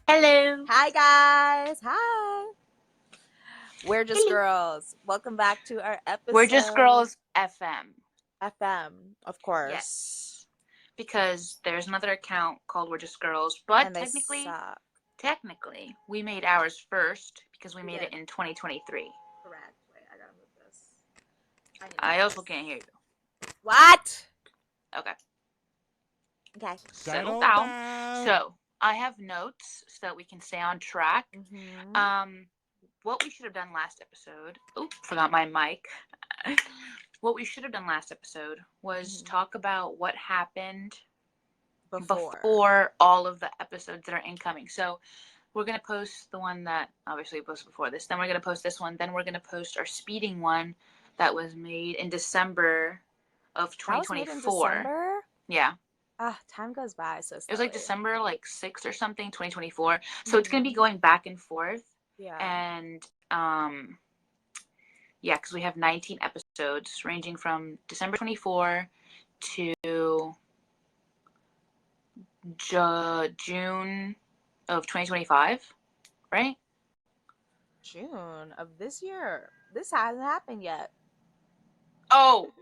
Hello. Hi guys. Hi. We're just girls. Welcome back to our episode. We're just girls FM. FM, of course. Yes. Because there's another account called We're Just Girls, but And technically, we made ours first because we made it in 2023. Correct. Wait, I gotta move this. I also can't hear you. What? Okay. Okay. Settle down. So, I have notes so that we can stay on track. Mm-hmm. What we should have done last episode. Oops, forgot my mic. What we should have done last episode was talk about what happened before all of the episodes that are incoming. So we're going to post the one that obviously we posted before this. Then we're going to post this one. Then we're going to post our speeding one that was made in December of 2024. That was made in December? Yeah. Time goes by so slowly. It was like December 6th or something, 2024. So it's going to be going back and forth. Yeah. And yeah, because we have 19 episodes ranging from December 24 to June of 2025, right? June of this year. This hasn't happened yet. Oh.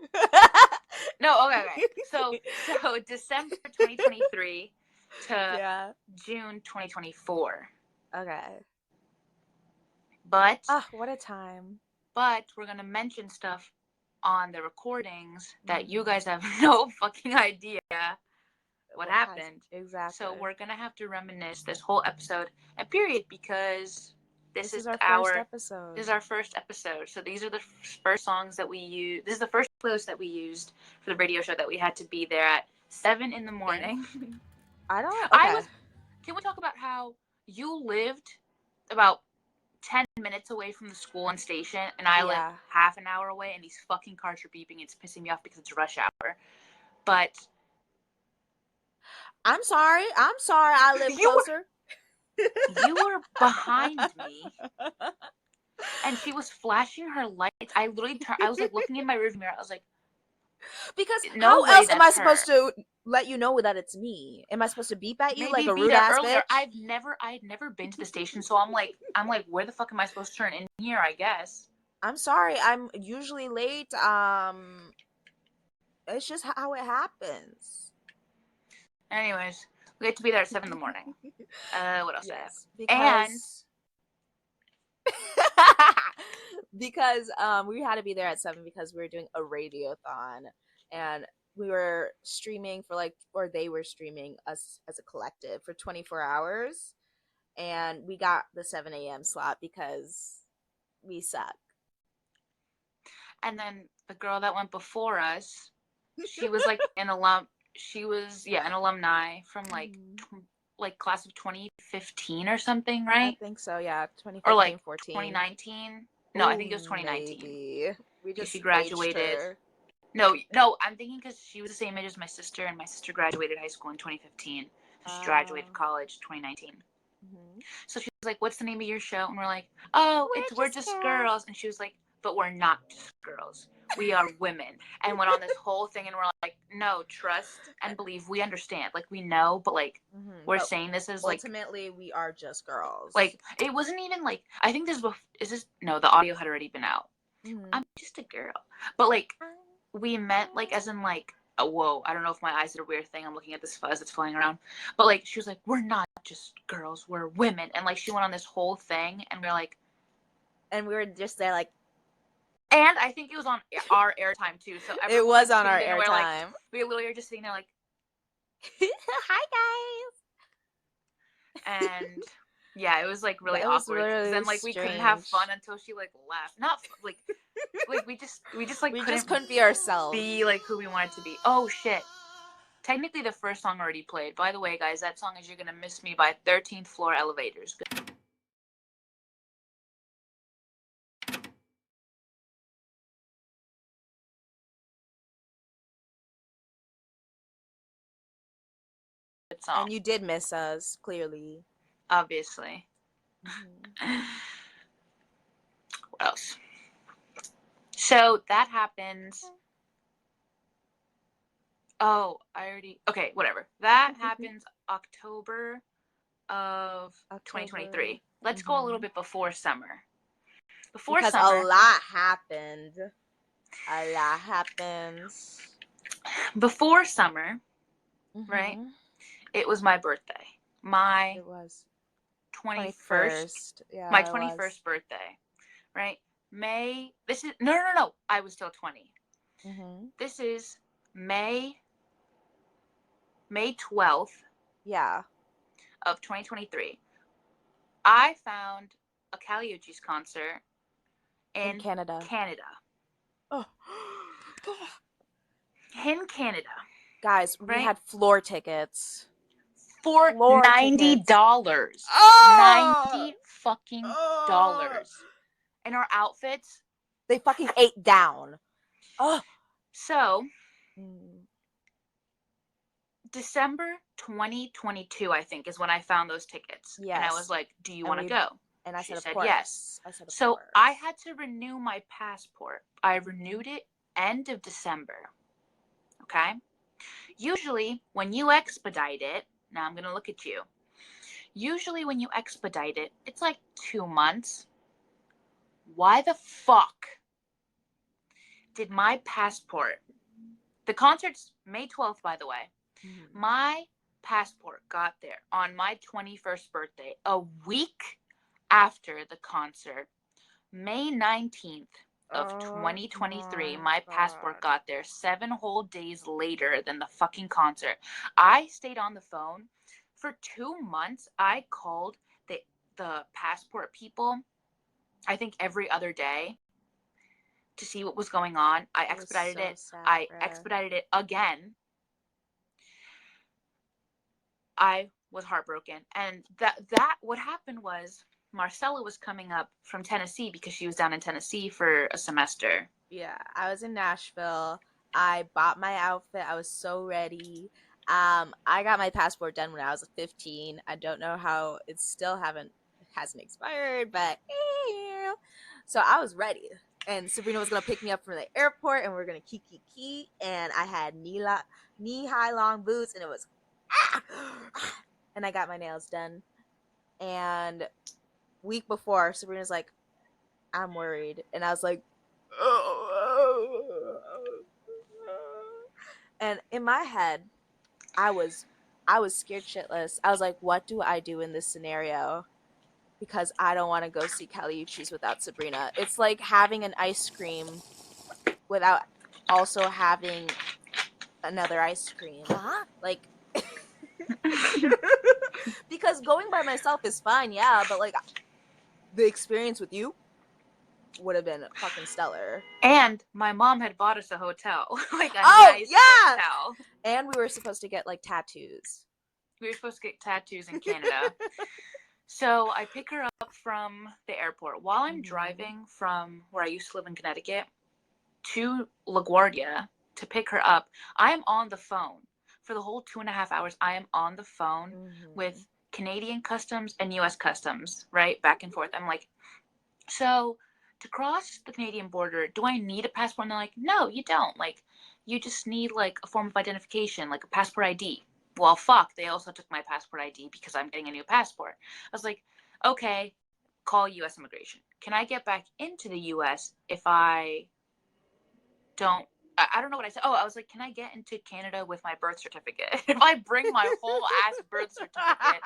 No, okay. So December 2023 to June 2024. Okay. But what a time. But we're going to mention stuff on the recordings that you guys have no fucking idea what happened. Exactly. So we're going to have to reminisce this whole episode and period because this is our first episode. This is our first episode. So these are the first songs that we use. This is the first playlist that we used for the radio show that we had to be there at 7 in the morning. Can we talk about how you lived about 10 minutes away from the school and station, and I live half an hour away, and these fucking cars are beeping. It's pissing me off because it's rush hour. But I'm sorry. I live closer. You were behind me, and she was flashing her lights. I literally I was like looking in my rearview mirror. I was like, because how else am I supposed to let you know that it's me? Am I supposed to beep at you like a rude ass bitch? I had never been to the station, so I'm like, where the fuck am I supposed to turn in here? I guess. I'm sorry. I'm usually late. It's just how it happens. Anyways, we had to be there at 7 in the morning. What else? Yes, because we had to be there at 7 because we were doing a radiothon, and we were streaming they were streaming us as a collective for 24 hours, and we got the 7 a.m. slot because we suck. And then the girl that went before us, she was like an alum. She was an alumni from like class of 2015 or something, right? I think so. Yeah, 2015 or like 14. 2019. No, I think it was 2019. Maybe. She graduated. No, I'm thinking because she was the same age as my sister, and my sister graduated high school in 2015. So she graduated college 2019. So she was like, "What's the name of your show?" And we're like, "Oh, we're just girls." And she was like, "But we're not just girls. We are women." And went on this whole thing, and we're like, "No, trust and believe. We understand. Like, we know, but like, we're saying this is like ultimately we are just girls. Like, it wasn't even like I think no, the audio had already been out. I'm just a girl, but like we meant like as in like. Oh, whoa, I don't know if my eyes did a weird thing. I'm looking at this fuzz that's flying around. But, like, she was like, we're not just girls, we're women. And, like, she went on this whole thing, and we're like... And we were just there, like... And I think it was on our airtime, too. So it was on our airtime. We literally were just sitting there, like... Hi, guys! And... Yeah, it was like really awkward. Really then like we couldn't have fun until she like left. Not like we just couldn't be ourselves. Be like who we wanted to be. Oh shit. Technically the first song already played. By the way, guys, that song is You're Gonna Miss Me by 13th Floor Elevators. Good song. And you did miss us, clearly. Obviously. What else? So that happens. Oh, okay, whatever. That happens October of 2023. Let's go a little bit before summer. Because a lot happened. A lot happens. Before summer, right? It was my birthday. It was 21st. Yeah, My 21st birthday, right? No. I was still 20. This is May 12th. Yeah. Of 2023. I found a Caliucci's concert in Canada. Oh. In Canada. Guys, we had floor tickets. For $90. $90 fucking dollars. And our outfits, they fucking ate down. Oh. So, December 2022, I think, is when I found those tickets. Yes. And I was like, do you want to go? And I she said, said course. Yes. I said, of so course. I had to renew my passport. I renewed it end of December. Okay? Usually, when you expedite it, now I'm going to look at you. Usually, when you expedite it, it's like 2 months. Why the fuck did my passport, the concert's May 12th, by the way, my passport got there on my 21st birthday, a week after the concert, May 19th of 2023, my passport got there 7 whole days later than the fucking concert. I stayed on the phone for 2 months. I called the passport people, I think every other day, to see what was going on. I expedited it. I expedited it again. I was heartbroken. And that what happened was Marcella was coming up from Tennessee because she was down in Tennessee for a semester. Yeah, I was in Nashville. I bought my outfit. I was so ready. I got my passport done when I was 15. I don't know how it still hasn't expired, but so I was ready. And Sabrina was gonna pick me up from the airport, and we are gonna key. And I had knee-high long boots, and it was and I got my nails done. And week before, Sabrina's like, I'm worried. And I was like, and in my head, I was scared shitless. I was like, what do I do in this scenario? Because I don't want to go see Caliucci's without Sabrina. It's like having an ice cream without also having another ice cream. Like, because going by myself is fine, yeah, but like the experience with you would have been fucking stellar. And my mom had bought us a hotel, like a nice hotel. And we were supposed to get like tattoos. We were supposed to get tattoos in Canada. So I pick her up from the airport. While I'm driving from where I used to live in Connecticut to LaGuardia to pick her up, I am on the phone. For the whole 2.5 hours, I am on the phone with Canadian Customs and U.S. Customs, right? Back and forth. I'm like, so to cross the Canadian border, do I need a passport? And they're like, no, you don't. Like, you just need like a form of identification, like a passport ID. Well, fuck, they also took my passport ID because I'm getting a new passport. I was like, okay, call U.S. Immigration. Can I get back into the U.S. if I don't, I don't know what I said. Oh, I was like, can I get into Canada with my birth certificate? If I bring my whole ass birth certificate,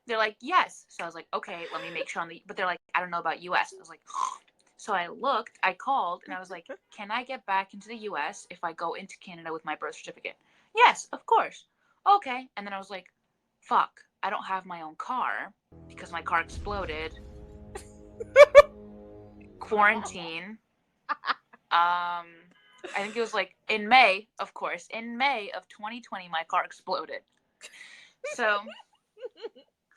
they're like, yes. So I was like, okay, let me make sure but they're like, I don't know about U.S. I was like, so I looked, I called, and I was like, can I get back into the U.S. if I go into Canada with my birth certificate? Yes, of course. Okay. And then I was like, fuck, I don't have my own car because my car exploded. Quarantine. I think it was like in May, of course. In May of 2020, my car exploded. So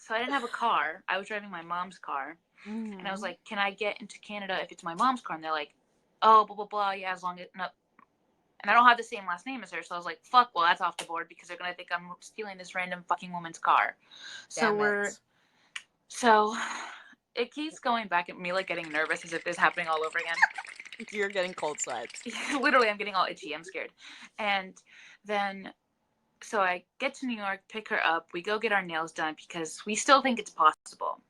I didn't have a car. I was driving my mom's car. And I was like, can I get into Canada if it's my mom's car? And they're like, oh, blah, blah, blah. Yeah, as long as, no. And I don't have the same last name as her. So I was like, fuck, well, that's off the board because they're going to think I'm stealing this random fucking woman's car. So it keeps going back at me, like, getting nervous as if this is happening all over again. You're getting cold sweats. Literally, I'm getting all itchy. I'm scared. And then, so I get to New York, pick her up. We go get our nails done because we still think it's possible.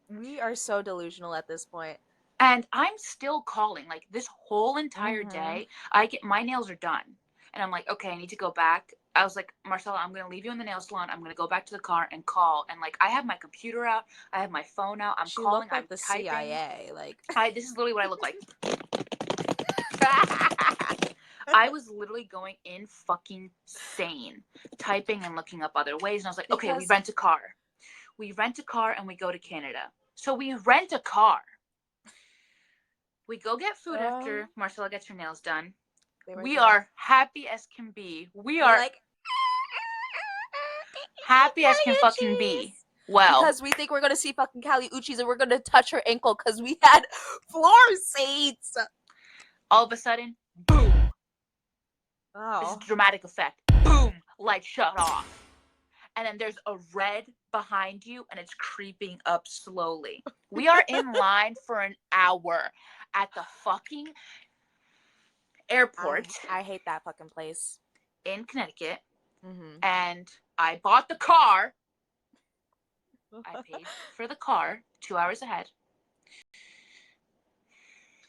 We are so delusional at this point. And I'm still calling, like, this whole entire day. My nails are done. And I'm like, okay, I need to go back. I was like, Marcella, I'm going to leave you in the nail salon. I'm going to go back to the car and call. And, like, I have my computer out. I have my phone out. I'm calling. Like I'm the typing. CIA. Like, this is literally what I look like. I was literally going in fucking sane, typing and looking up other ways. And I was like, okay, we rent a car. We rent a car and we go to Canada. So we rent a car. We go get food after Marcella gets her nails done. We are happy as can be. We are like happy as can fucking be. Well, because we think we're gonna see fucking Cali Uchis and we're gonna touch her ankle because we had floor seats. All of a sudden, boom. Oh. This is a dramatic effect. Boom, light shut off. And then there's a red behind you and it's creeping up slowly. We are in line for an hour at the fucking airport. I hate that fucking place. In Connecticut. And I bought the car. I paid for the car 2 hours ahead.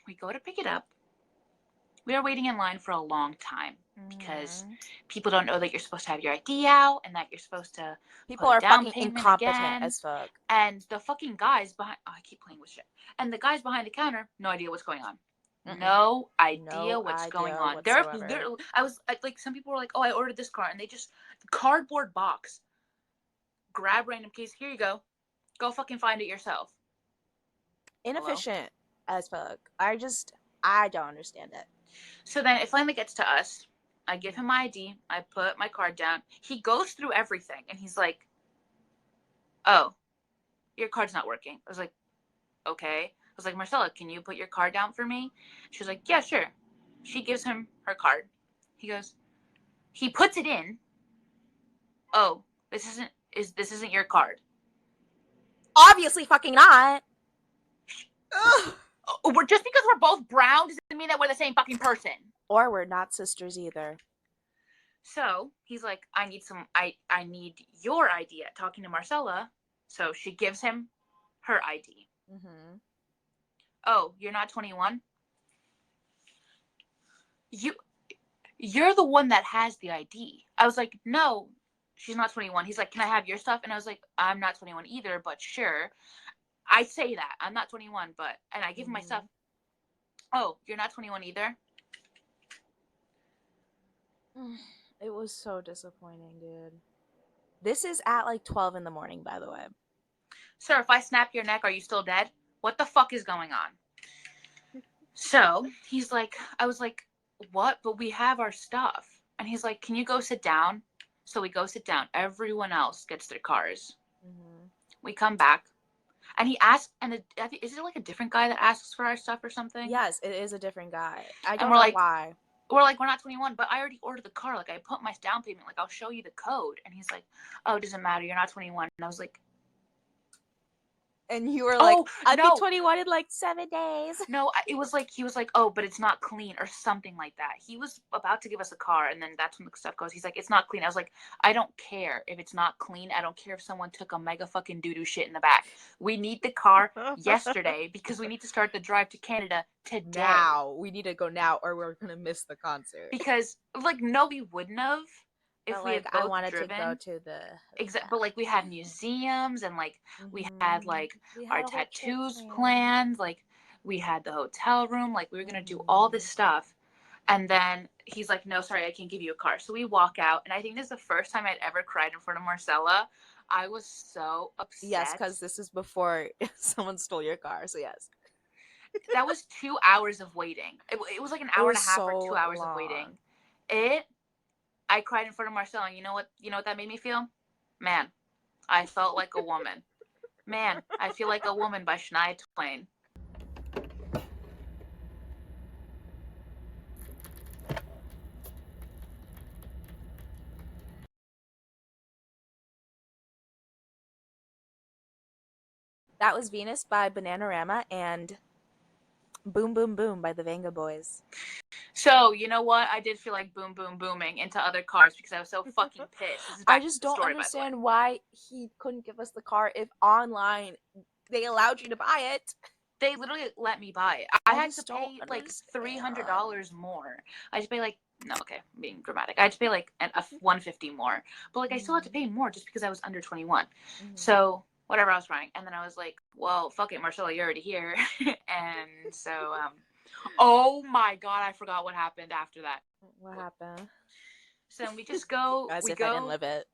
We go to pick it up. We are waiting in line for a long time because people don't know that you're supposed to have your ID out and that you're supposed to people are fucking incompetent as fuck. And the fucking guys behind I keep playing with shit. And the guys behind the counter, no idea what's going on. No idea what's going on. I was like, some people were like, oh, I ordered this car, and they just cardboard box, grab random keys, here you go fucking find it yourself. Inefficient as fuck. I don't understand it. So then it finally gets to us. I give him my ID. I put my card down. He goes through everything, and he's like, oh, your card's not working. I was like, okay. I was like, Marcella, can you put your card down for me? She was like, yeah, sure. She gives him her card. He puts it in. Oh, this isn't your card. Obviously fucking not. We're just because we're both brown doesn't mean that we're the same fucking person. Or we're not sisters either. So he's like, I need your ID. Talking to Marcella. So she gives him her ID. Oh, you're not 21? You're the one that has the ID. I was like, no, she's not 21. He's like, can I have your stuff? And I was like, I'm not 21 either, but sure. I say that. I'm not 21, and I give him my stuff. Oh, you're not 21 either? It was so disappointing, dude. This is at like 12 in the morning, by the way. Sir, if I snap your neck, are you still dead? What the fuck is going on? So he's like, I was like, what? But we have our stuff. And he's like, can you go sit down? So we go sit down. Everyone else gets their cars. We come back. And he asked, is it like a different guy that asks for our stuff or something? Yes, it is a different guy. I don't know why. We're like, we're not 21, but I already ordered the car. Like, I put my down payment. Like, I'll show you the code. And he's like, oh, it doesn't matter. You're not 21. And I was like, and you were like, I'll be 21 in like 7 days. No, it was like, he was like, oh, but it's not clean or something like that. He was about to give us a car, and then that's when the stuff goes. He's like, it's not clean. I was like, I don't care if it's not clean. I don't care if someone took a mega fucking doo-doo shit in the back. We need the car yesterday because we need to start the drive to Canada today. Now. We need to go now or we're going to miss the concert. Because, like, no, we wouldn't have. If we had both I wanted driven. To go to the but like we had museums and like we had like our tattoos planned, like we had the hotel room, like we were gonna do all this stuff. And then he's like, no, sorry, I can't give you a car. So we walk out, and I think this is the first time I'd ever cried in front of Marcella. I was so upset. Yes, because this is before someone stole your car, so yes. That was 2 hours of waiting. It was like an hour and a half or 2 hours of waiting. I cried in front of Marcella, and you know what that made me feel? Man, I felt like a woman. Man, I Feel Like a Woman by Shania Twain. That was Venus by Bananarama and Boom Boom Boom by the Vanga Boys. So, you know what? I did feel like boom, boom, booming into other cars because I was so fucking pissed. This is I back to just the don't story, by the way. understand why he couldn't give us the car if online they allowed you to buy it. They literally let me buy it. I had to pay like $300 more. I just pay like no, okay, I'm being dramatic. I had to pay like a $150 more, but like I still had to pay more just because I was under 21. So whatever, I was crying, and then I was like, well, fuck it, Marcella, you're already here, and so oh my god, I forgot what happened after that. What happened? So we just go. As we if go. I didn't live it.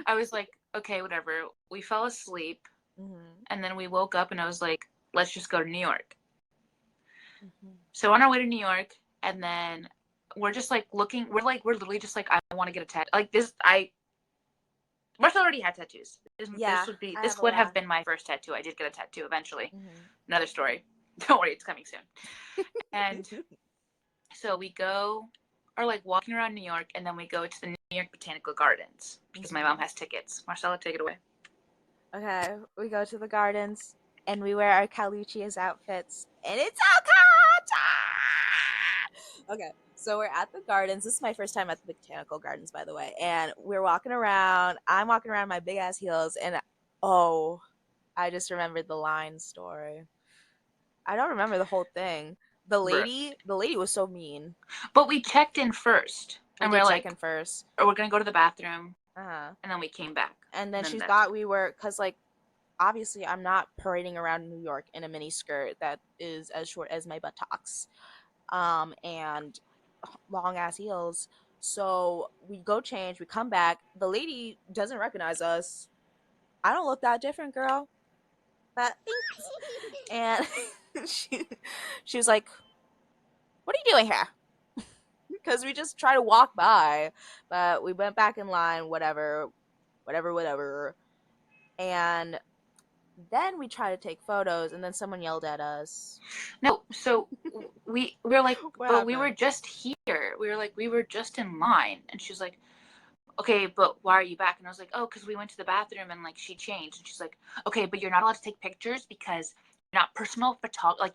I was like, okay, whatever. We fell asleep, and then we woke up, and I was like, let's just go to New York. So on our way to New York, and then we're just like looking. We're literally just like, I want to get a tattoo. Like this, Marcel already had tattoos. This would have been my first tattoo. I did get a tattoo eventually. Another story. Don't worry, it's coming soon. And so we are like walking around New York, and then we go to the New York Botanical Gardens because my mom has tickets. Marcella, take it away. Okay, we go to the gardens and we wear our Caluccia's outfits, and it's so okay, so we're at the gardens. This is my first time at the Botanical Gardens, by the way, and we're walking around. I'm walking around in my big ass heels, and oh, I just remembered the line story. I don't remember the whole thing. The lady was so mean. But we checked in first, and we're like, in first. Or we're gonna go to the bathroom. And then we came back. And then she thought we were, because like, obviously I'm not parading around New York in a mini skirt that is as short as my buttocks, and long ass heels. So we go change, we come back. The lady doesn't recognize us. I don't look that different, girl. But and she was like, "What are you doing here?" Because we just try to walk by, but we went back in line. Whatever. And then we try to take photos, and then someone yelled at us. No, so we were like, but we were just here. We were just in line, and she was like, okay, but why are you back? And I was like, oh, because we went to the bathroom and like she changed. And she's like, okay, but you're not allowed to take pictures because you're not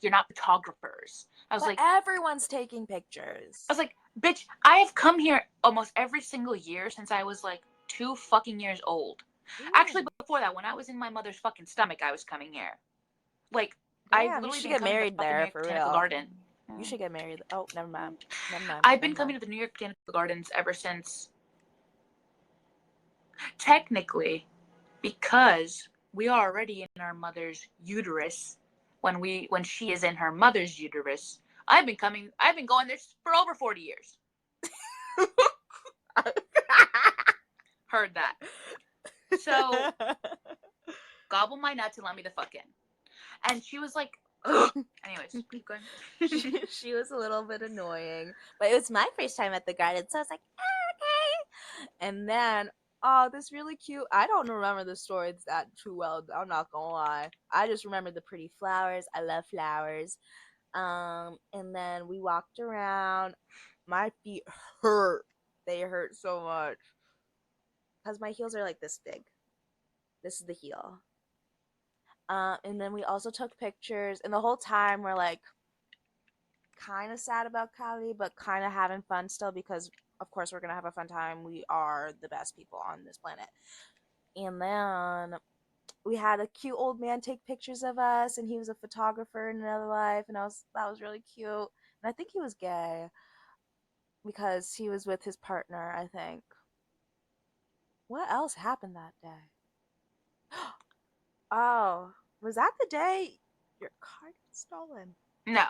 you're not photographers. I was like, everyone's taking pictures. I was like, bitch, I have come here almost every single year since I was like 2 fucking years old. Yeah. Actually, before that, when I was in my mother's fucking stomach, I was coming here. Like, I literally should get married there for real. Garden. You should get married. Oh, never mind. I've been coming to the New York Botanical Gardens ever since. Technically, because we are already in our mother's uterus when she is in her mother's uterus. I've been going there for over 40 years. Heard that. So gobble my nuts and let me the fuck in. And she was like, anyways, keep going. She was a little bit annoying, but it was my first time at the garden, so I was like, okay. And then, oh, this really cute. I don't remember the story that too well. I'm not gonna lie. I just remember the pretty flowers. I love flowers. And then we walked around. My feet hurt. They hurt so much because my heels are like this big. This is the heel. And then we also took pictures, and the whole time we're like kind of sad about Cali, but kind of having fun still because, of course, we're gonna have a fun time. We are the best people on this planet. And then we had a cute old man take pictures of us, and he was a photographer in another life, and that was really cute. And I think he was gay because he was with his partner, I think. What else happened that day? Oh, was that the day your car got stolen? No.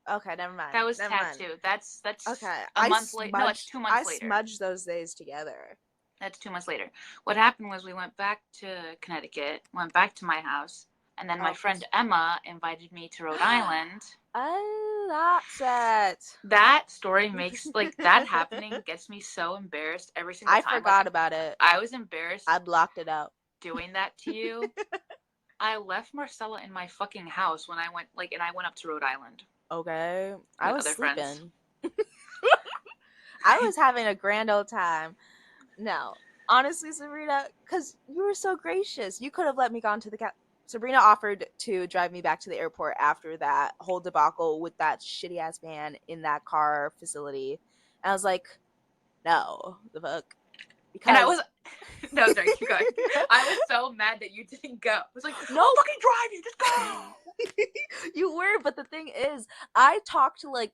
Okay, never mind. That was tattoo. That's okay. A month later. No, it's 2 months later. I smudged those days together. That's 2 months later. What happened was we went back to Connecticut, went back to my house, and then my friend Emma invited me to Rhode Island. Oh, that's it. That story makes, like, that happening gets me so embarrassed every single time. I forgot about it. I was embarrassed. I blocked it out. Doing that to you. I left Marcella in my fucking house when I went, and I went up to Rhode Island. Okay. I was sleeping. I was having a grand old time. No. Honestly, Sabrina, because you were so gracious. You could have let me go onto the couch. Sabrina offered to drive me back to the airport after that whole debacle with that shitty ass man in that car facility. And I was like, no, the fuck. And I Because was, no, sorry, keep going. I was so mad that you didn't go. I was like, no, I'll fucking drive you, just go. you were, but the thing is, I talked to like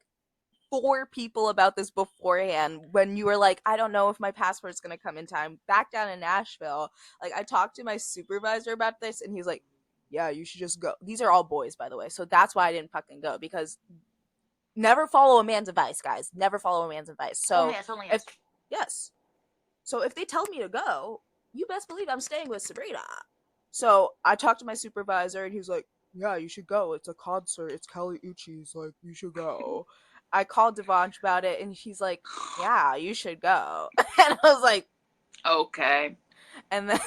4 people about this beforehand when you were like, I don't know if my passport's gonna come in time. Back down in Nashville, like I talked to my supervisor about this, and he was like, yeah, you should just go. These are all boys, by the way, so that's why I didn't fucking go, because never follow a man's advice, guys. Never follow a man's advice. So Only if us. yes, so if they tell me to go, you best believe I'm staying with Sabrina. So I talked to my supervisor, and he was like, yeah, you should go. It's a concert. It's Kelly Uchis. Like, you should go. I called Devanch about it, and he's like, yeah, you should go. And I was like, Okay. and then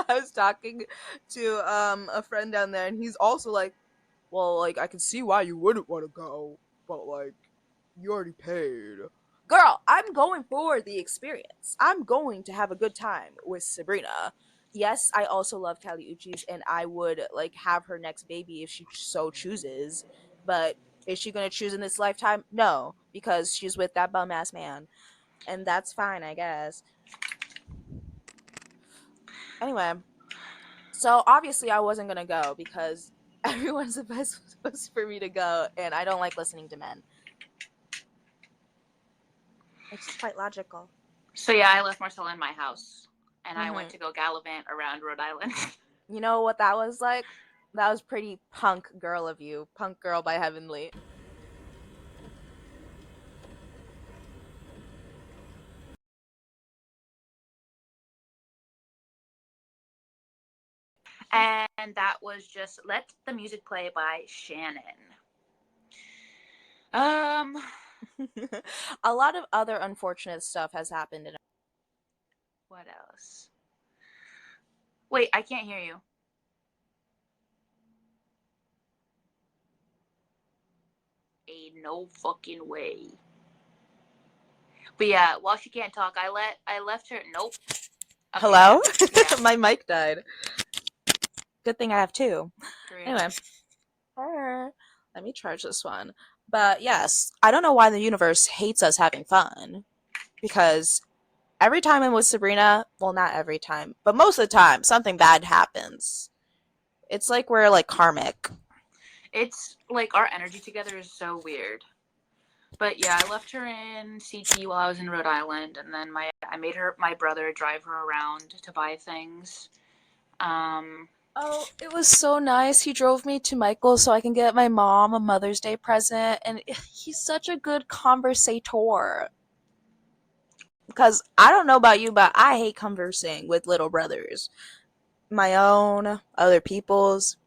I was talking to a friend down there, and he's also like, well, like, I can see why you wouldn't want to go, but like, you already paid. Girl, I'm going for the experience. I'm going to have a good time with Sabrina. Yes, I also love Kali Uchis, and I would like have her next baby if she so chooses. But is she gonna choose in this lifetime? No, because she's with that bum ass man, and that's fine, I guess. Anyway, so obviously I wasn't gonna go because everyone's advice was for me to go, and I don't like listening to men. It's quite logical. So yeah, I left Marcella in my house, and I went Mm-hmm. to go gallivant around Rhode Island. You know what that was like? That was pretty punk girl of you. Punk girl by Heavenly. And that was just Let the Music Play by Shannon. Um, A lot of other unfortunate stuff has happened in what else? Wait, I can't hear you. Ain't no fucking way. But yeah, while she can't talk, I left her. Nope. Okay, Hello? yeah. My mic died. Good thing I have 2. True. Anyway. Let me charge this one. But yes, I don't know why the universe hates us having fun. Because every time I'm with Sabrina, well, not every time, but most of the time, something bad happens. It's like we're like karmic. It's like our energy together is so weird. But yeah, I left her in CT while I was in Rhode Island, and then I made my brother drive her around to buy things. Oh, it was so nice. He drove me to Michael's so I can get my mom a Mother's Day present, and he's such a good conversator. Because I don't know about you, but I hate conversing with little brothers. My own, other people's,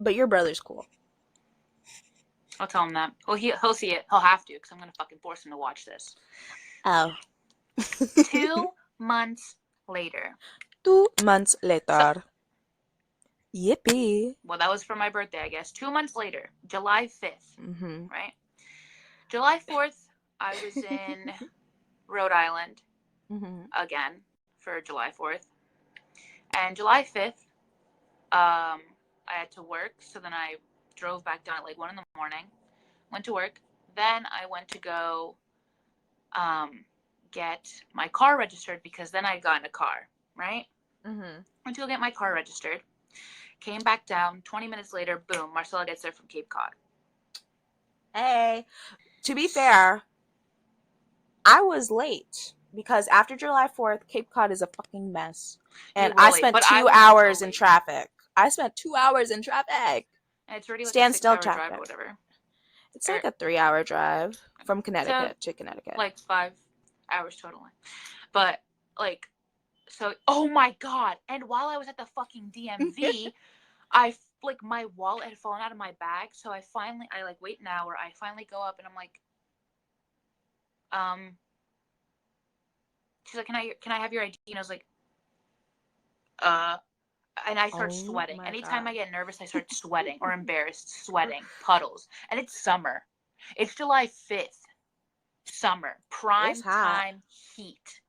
but your brother's cool. I'll tell him that. Well, he'll see it. He'll have to, because I'm gonna fucking force him to watch this. Oh. 2 months later. 2 months later. So, yippee. well, that was for my birthday, I guess. 2 months later, July 5th, Mm-hmm. right? July 4th, I was in Rhode Island Mm-hmm. again for July 4th. And July 5th, I had to work, so then I drove back down at like 1 in the morning, went to work. Then I went to go get my car registered because then I got in a car, right? Mm-hmm. Went to go get my car registered. Came back down. 20 minutes later, boom, Marcella gets there from Cape Cod. Hey, to be fair, I was late because after July 4th, Cape Cod is a fucking mess. And I spent 2 hours in traffic. I spent 2 hours in traffic. And it's already like a Standstill 6-hour traffic. drive or whatever. It's like a 3-hour drive from Connecticut to Connecticut. Like 5 hours totally. But like, so, oh my God. And while I was at the fucking DMV, like my wallet had fallen out of my bag. So I like wait an hour. I finally go up and I'm like, she's like, can I have your ID? And I was like, and I start sweating. Anytime I get nervous, I start sweating or embarrassed, sweating, puddles. And it's summer. It's July 5th. Summer. Prime time heat.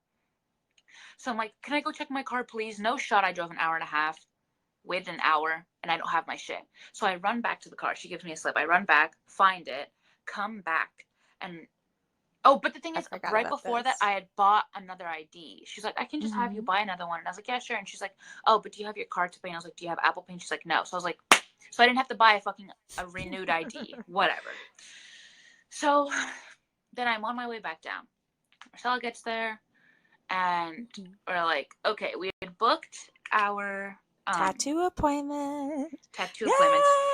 So I'm like, can I go check my car, please? No shot. I drove an hour and a half. waited an hour, and I don't have my shit. So I run back to the car. She gives me a slip. I run back, find it, come back, and but the thing is, right before that, I had bought another ID. She's like, I can just have you buy another one. And I was like, yeah, sure. And she's like, oh, but do you have your card to pay? And I was like, do you have Apple Pay? And she's like, no. So I was like, so I didn't have to buy a renewed ID. Whatever. So then I'm on my way back down. Marcella gets there, and we're like, okay, we had booked our tattoo appointment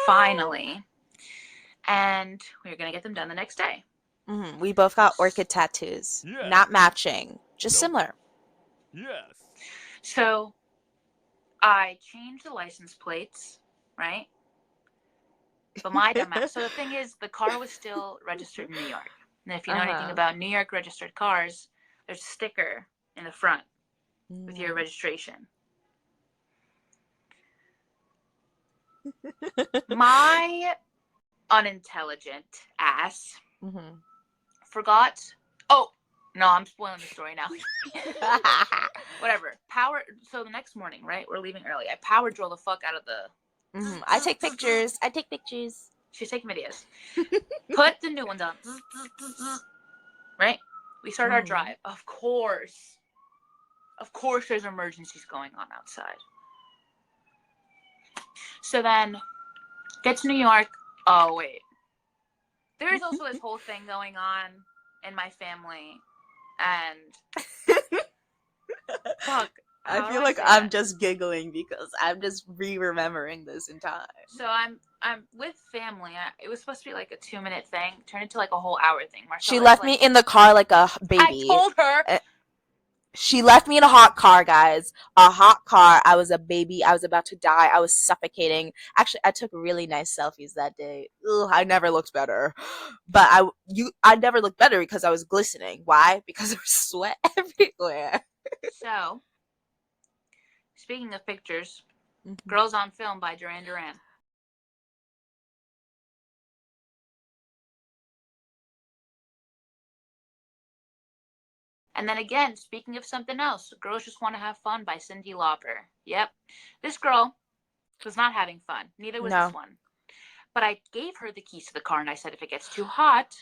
finally, and we were gonna get them done the next day. We both got orchid tattoos. Yeah. Not matching, just similar. Yes. So I changed the license plates, right? But my dumbass. So the thing is, the car was still registered in New York. And if you know anything about New York registered cars, there's a sticker in the front with your registration. My unintelligent ass forgot. Oh, no, I'm spoiling the story now. Whatever. So the next morning, right? We're leaving early. I power drove the fuck out of the... I take pictures. She's taking videos. Put the new ones on. Right? We start our drive. Of course there's emergencies going on outside. So then, get to New York. Oh, wait. There's also this whole thing going on in my family. And fuck. I feel like I'm just giggling because I'm just re-remembering this in time. So I'm with family. It was supposed to be like a 2-minute thing. Turned into like a whole hour thing. She left me in the car like a baby. I told her. She left me in a hot car, guys. A hot car. I was a baby. I was about to die. I was suffocating. Actually, I took really nice selfies that day. Ugh, I never looked better. But I never looked better because I was glistening. Why? Because there was sweat everywhere. So, speaking of pictures, Girls on Film by Duran Duran. And then again, speaking of something else, Girls Just Want to Have Fun by Cyndi Lauper. Yep. This girl was not having fun. Neither was this one. But I gave her the keys to the car and I said, if it gets too hot,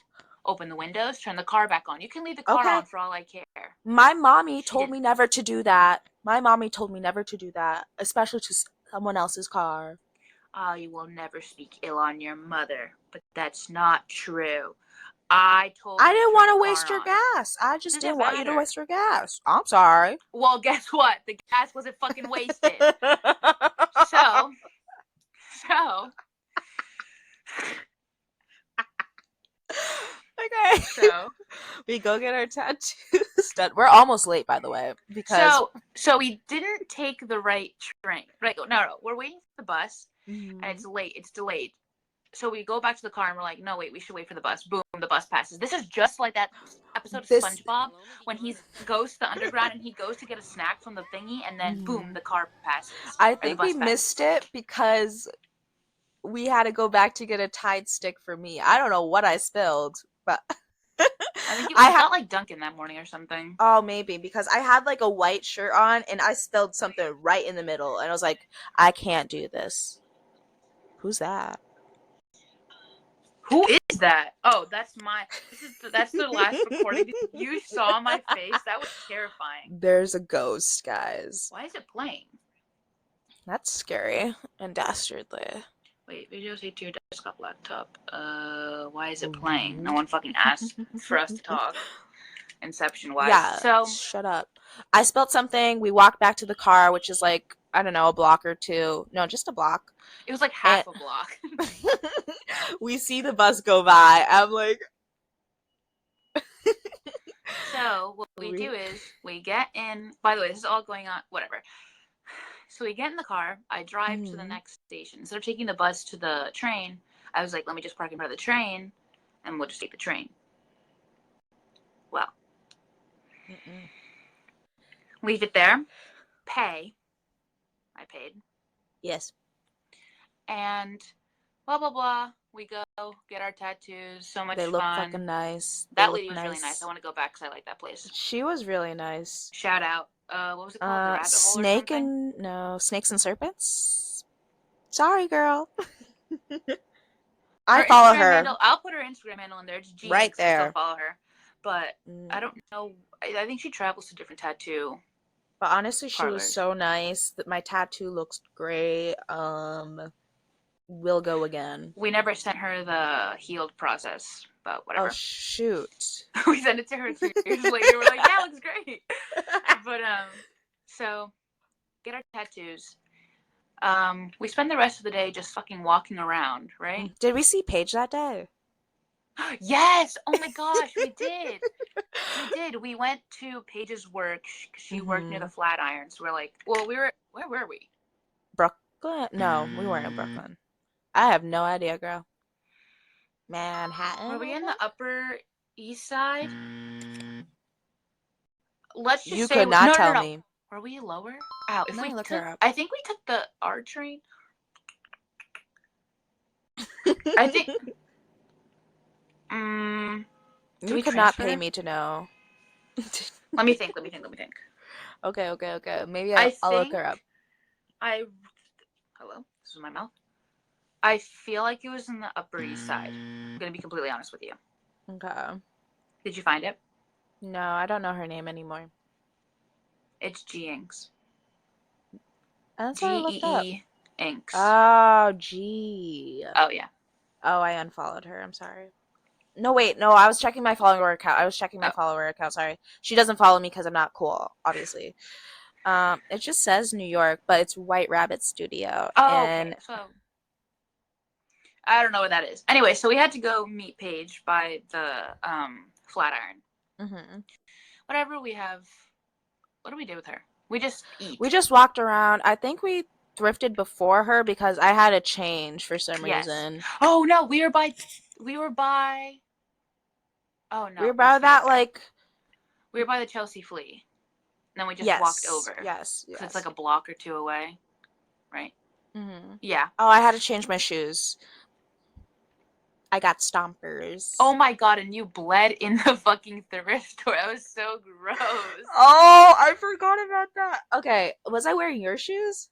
open the windows, turn the car back on. You can leave the car on for all I care. My mommy told me never to do that. Especially to someone else's car. Oh, you will never speak ill on your mother. But that's not true. I didn't want to waste your gas. I just didn't want you to waste your gas. I'm sorry. Well, guess what? The gas wasn't fucking wasted. So. Okay. So we go get our tattoos done. We're almost late, by the way, because so we didn't take the right train. Right? No. We're waiting for the bus, and it's late. It's delayed. So we go back to the car and we're like, no, wait, we should wait for the bus. Boom, the bus passes. This is just like that episode of SpongeBob when he goes to the underground and he goes to get a snack from the thingy and then boom, the car passes. I think we missed it because we had to go back to get a Tide stick for me. I don't know what I spilled, but I think it was like Dunkin' that morning or something. Oh, maybe because I had like a white shirt on and I spilled something right in the middle and I was like, I can't do this. Who's that? Who is that? Oh, that's the last recording. You saw my face? That was terrifying. There's a ghost, guys. Why is it playing? That's scary and dastardly. Wait, video say to your desktop laptop. Why is it playing? No one fucking asked for us to talk. Inception wise. Yeah. So shut up. I spilled something. We walked back to the car, which is like, I don't know, a block or two. No, just a block. It was like half a block. We see the bus go by. I'm like. So what we do is we get in. By the way, this is all going on. Whatever. So we get in the car. I drive to the next station. Instead of taking the bus to the train, I was like, let me just park in front of the train, and we'll just take the train. Well. Leave it there. Pay. I paid. Yes. And blah, blah, blah. We go get our tattoos. So much fun. They look fucking nice. That lady was really nice. I want to go back because I like that place. She was really nice. Shout out. What was it called? The Rabbit Hole Snakes and Serpents? Sorry, girl. I Her follow Instagram her handle, I'll put her Instagram handle in there. It's right Jinx because I'll there. follow her. But I don't know. I think she travels to different tattoo But honestly, she was parlors. so nice. That my tattoo looks great. We'll go again. We never sent her the healed process, but Oh whatever. shoot. We sent it to her 2 years later. We're like, yeah, it looks great. But so get our tattoos. We spend the rest of the day just fucking walking around, right? Did we see Paige that day? Yes. Oh my gosh, we did. We did. We went to Paige's work because she worked near the Flatiron. So we're like, well, where were we? Brooklyn? No, we weren't in Brooklyn. I have no idea, girl. Manhattan, Were we I in the think? Upper East Side? Let's just You say could not no, no, tell no. me. Were we lower? Ow, if Let me we look took, her up. I think we took the R train. I think. Did You we could not transfer? pay me to know. Let me think. Let me think. Let me think. Okay. Maybe I I'll look think her up. I. Hello. This is my mouth. I feel like it was in the Upper East Side. I'm gonna be completely honest with you. Okay. Did you find it? No, I don't know her name anymore. It's G Inks. That's what I looked up. GEE Inks. Oh, gee. Oh yeah. Oh, I unfollowed her. I'm sorry. No, wait. No, I was checking my follower account. Oh. Sorry. She doesn't follow me because I'm not cool, obviously. It just says New York, but it's White Rabbit Studio. Oh, okay. And So I don't know what that is. Anyway, so we had to go meet Paige by the Flatiron. Whatever we have. What do we do with her? We just eat. we just walked around. I think we thrifted before her because I had a change for some reason. Oh no, we were by. Oh no, We were by that's that later. like. We were by the Chelsea Flea. And then we just walked Yes. over. Yes. Because it's like a block or two away, right? Yeah. Oh, I had to change my shoes. I got stompers. Oh my god, and you bled in the fucking thrift store. That was so gross. Oh, I forgot about that. Okay, was I wearing your shoes?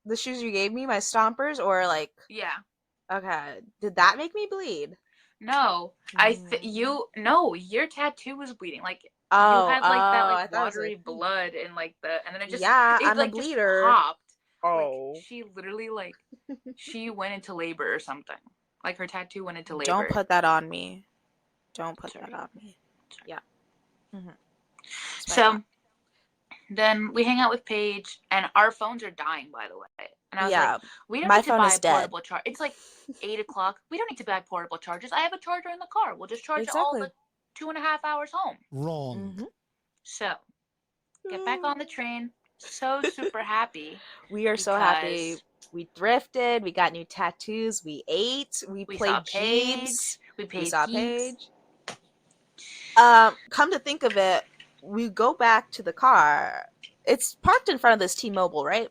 The shoes you gave me, my stompers, or like? Yeah. Okay, did that make me bleed? No, your tattoo was bleeding. Like you Oh, had like that like I thought it was watery like. blood and like and then Yeah, it I'm a like just bleeder. popped. Oh. Like she literally like she went into labor or something. Like her tattoo went into labor. Don't put that on me. Don't put that on me. Yeah. So then we hang out with Paige, and our phones are dying, by the way. And I was like, we don't my need to phone buy is a dead. portable charger. It's like 8 o'clock. We don't need to buy portable chargers. I have a charger in the car. We'll just charge it all the 2.5 hours home. Wrong. So get back on the train. So super happy. We are so happy. We thrifted. We got new tattoos. We ate. We played Jeeps. We saw Paige. Come to think of it, we go back to the car. It's parked in front of this T-Mobile, right?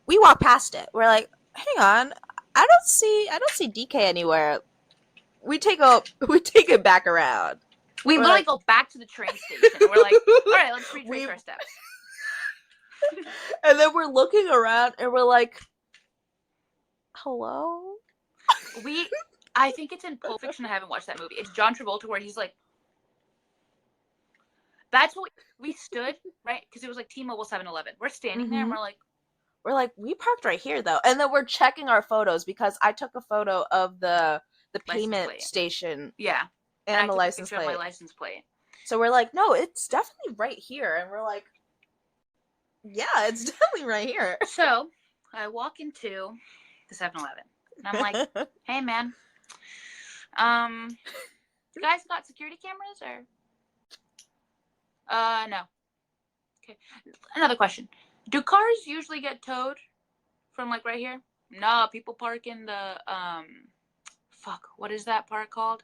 We walk past it. We're like, hang on, I don't see DK anywhere. We take it back around. We literally go back to the train station. And we're like, all right, let's retrace our steps. And then we're looking around and we're like, hello? I think it's in Pulp Fiction. I haven't watched that movie. It's John Travolta where he's like, that's what we stood, right? Because it was like T-Mobile 7-Eleven. We're standing there and we're like, we parked right here though. And then we're checking our photos because I took a photo of the payment station. Yeah. And the license plate. My license plate. So we're like, no, it's definitely right here. And we're like, yeah, it's definitely right here. So I walk into the 7-Eleven and I'm like, hey man, you guys got security cameras or? No. Okay. Another question. Do cars usually get towed from like right here? No, people park in the what is that park called?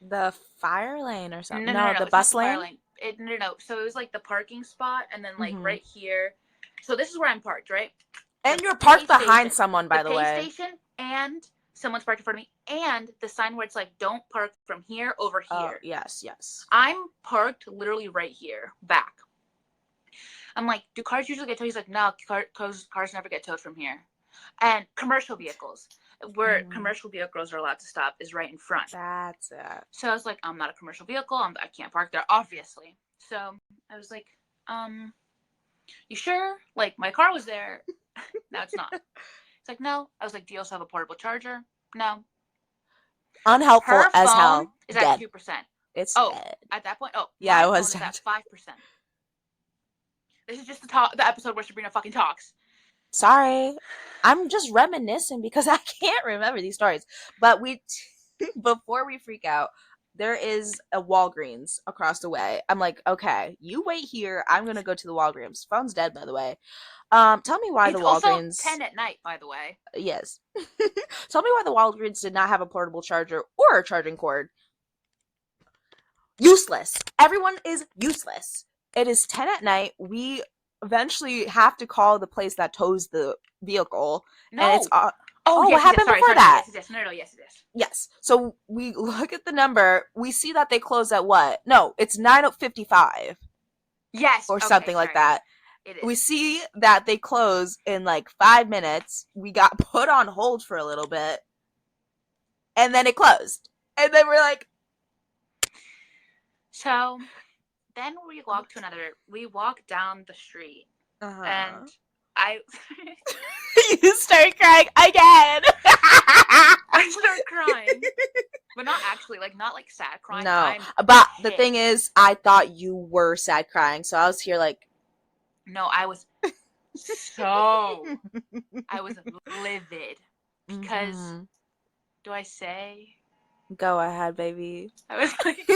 The fire lane or something. No, the bus lane? No. So it was like the parking spot and then like right here. So this is where I'm parked, right? And you're parked behind someone, by the way. The pay station and someone's parked in front of me and the sign where it's like don't park from here over here. Oh, yes. I'm parked literally right here, back. I'm like, do cars usually get towed? He's like, no, cars never get towed from here. And commercial vehicles, where commercial vehicles are allowed to stop, is right in front. That's it. So I was like, I'm not a commercial vehicle. I can't park there, obviously. So I was like, you sure? Like, my car was there. No, it's not. It's like, no. I was like, do you also have a portable charger? No. Unhelpful Her as phone hell. is Dead. at 2%. It's Oh, dead. at that point, Yeah, my it was phone dead. is at 5%. This is just the episode where Sabrina fucking talks. Sorry. I'm just reminiscing because I can't remember these stories. But before we freak out, there is a Walgreens across the way. I'm like, okay, you wait here. I'm going to go to the Walgreens. Phone's dead, by the way. Tell me why It's the also Walgreens. 10 at night, by the way. Yes. Tell me why the Walgreens did not have a portable charger or a charging cord. Useless. Everyone is useless. It is 10 at night. We eventually have to call the place that tows the vehicle. No. And it's yes, what happened before that? Yes. No, yes, it is. Yes. So we look at the number. We see that they close at what? No, it's 9:55. Yes. Or something like that. It is. We see that they close in like 5 minutes. We got put on hold for a little bit. And then it closed. And then we're like. So then we walk down the street. And you start crying again. I start crying. But not actually, not sad crying. No. But the thing is, I thought you were sad crying. So I was here like. No, I was I was livid. Because, do I say? Go ahead, baby. I was like,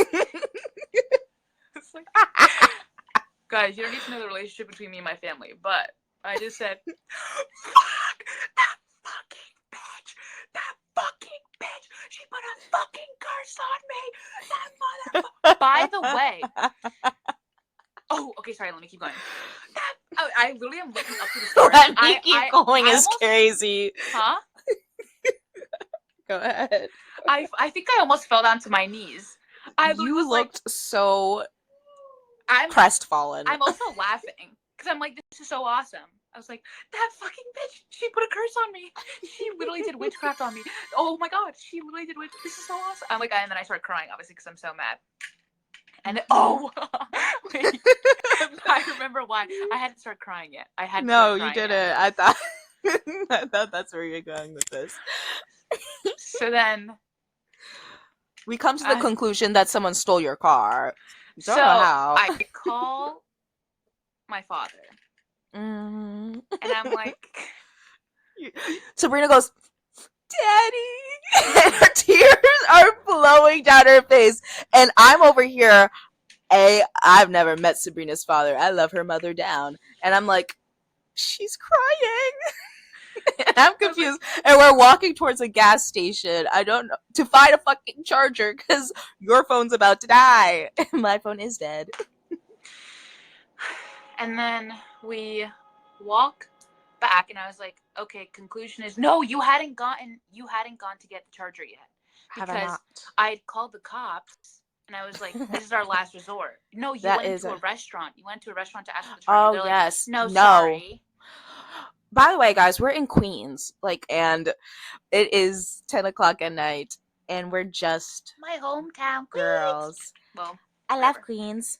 guys, you don't need to know the relationship between me and my family, but I just said, fuck that fucking bitch. That fucking bitch. She put a fucking curse on me. That motherfucker. By the way. Oh, okay, sorry, let me keep going. I literally am looking up to the story. Let me keep going is crazy. Huh? Go ahead. I think I almost fell down to my knees. You looked so crestfallen. I'm also laughing because I'm like, this is so awesome. I was like, that fucking bitch, she put a curse on me. She literally did witchcraft on me. Oh my god, she literally did witchcraft. This is so awesome. I'm like, and then I started crying, obviously, because I'm so mad. And then, wait, I remember why. I hadn't started crying yet. No, you didn't. Yet. I thought that's where you're going with this. So then we come to the conclusion that someone stole your car. Don't know how. I call my father. And I'm like, Sabrina goes, Daddy! And her tears are flowing down her face. And I'm over here. I've never met Sabrina's father. I love her mother down. And I'm like, she's crying. And I'm confused. And we're walking towards a gas station. I don't know. To find a fucking charger because your phone's about to die. And my phone is dead. And then we walk back and I was like, okay, conclusion is no, you hadn't gone to get the charger yet. Because I'd called the cops and I was like, this is our last resort. No, you went to a restaurant. You went to a restaurant to ask for the charger. Oh, yes. Like, no, sorry. By the way, guys, we're in Queens, and it is 10 o'clock at night, and we're just my hometown girls. Queens. Well, I love Queens.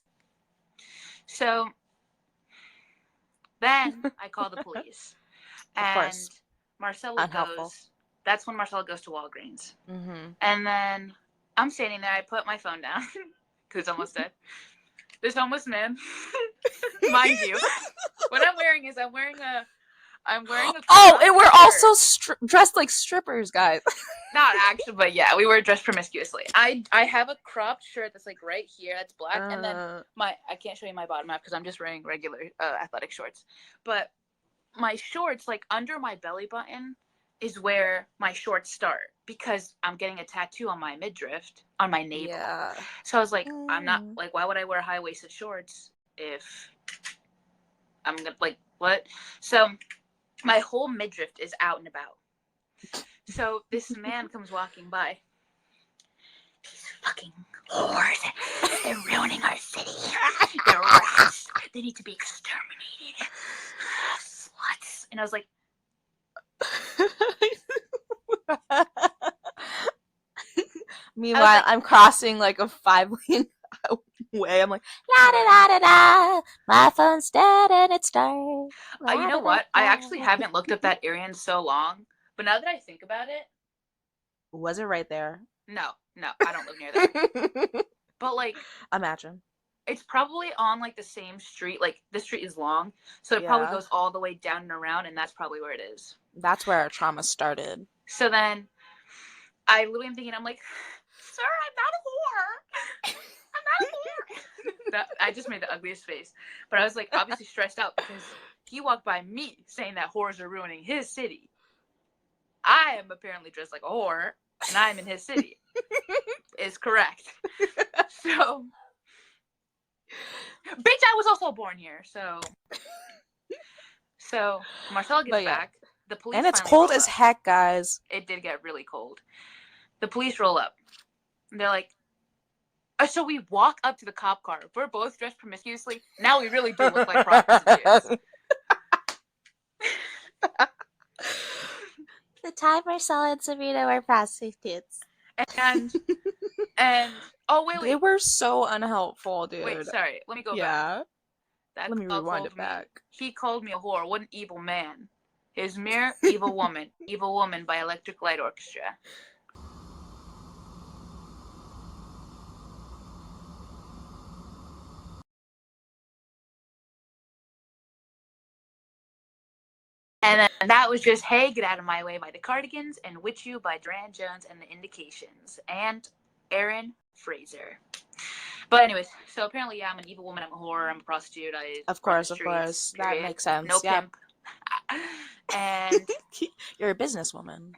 So then I call the police, and Marcella goes. That's when Marcella goes to Walgreens, and then I'm standing there. I put my phone down because it's almost dead. This homeless man, mind you, what I'm wearing is I'm wearing a and we're also dressed like strippers, guys. Not actually, but yeah, we were dressed promiscuously. I have a cropped shirt that's right here, that's black, and then I can't show you my bottom half because I'm just wearing regular athletic shorts. But my shorts, under my belly button, is where my shorts start because I'm getting a tattoo on my midriff, on my navel. Yeah. So I was like, I'm not why would I wear high waisted shorts if I'm gonna what? So my whole midriff is out and about. So this man comes walking by. These fucking whores. They're ruining our city. They're rats. They need to be exterminated. Sluts. And I was like, Meanwhile, I'm crossing like a 5-lane way. I'm like, la da da da da. My phone's dead and it's dark. You know what? I actually haven't looked up that area in so long, but now that I think about it, was it right there? No, I don't live near there. But like, imagine it's probably on like the same street. Like the street is long, so it probably goes all the way down and around, and that's probably where it is. That's where our trauma started. So then, I literally am thinking, I'm like, sir, I'm not a whore. I'm not a whore. I just made the ugliest face, but I was like obviously stressed out because he walked by me saying that whores are ruining his city. I am apparently dressed like a whore, and I'm in his city. Is correct. So, bitch, I was also born here. So Marcella gets back. The police and it's cold as heck, guys. It did get really cold. The police roll up. They're like, so we walk up to the cop car. We're both dressed promiscuously. Now we really do look like prostitutes. The time Marcella and Sabrina were prostitutes. And oh wait, they were so unhelpful, dude. Wait, sorry. Let me go back. Let me rewind it back. He called me a whore. What an evil man. His mirror, evil woman. Evil Woman by Electric Light Orchestra. And then that was just Hey, Get Out of My Way by the Cardigans and Witch You by Duran Jones and the Indications and Aaron Fraser. But anyways, so apparently, yeah, I'm an evil woman, I'm a whore, I'm a prostitute. Of course. That makes sense. No pimp. And you're a businesswoman.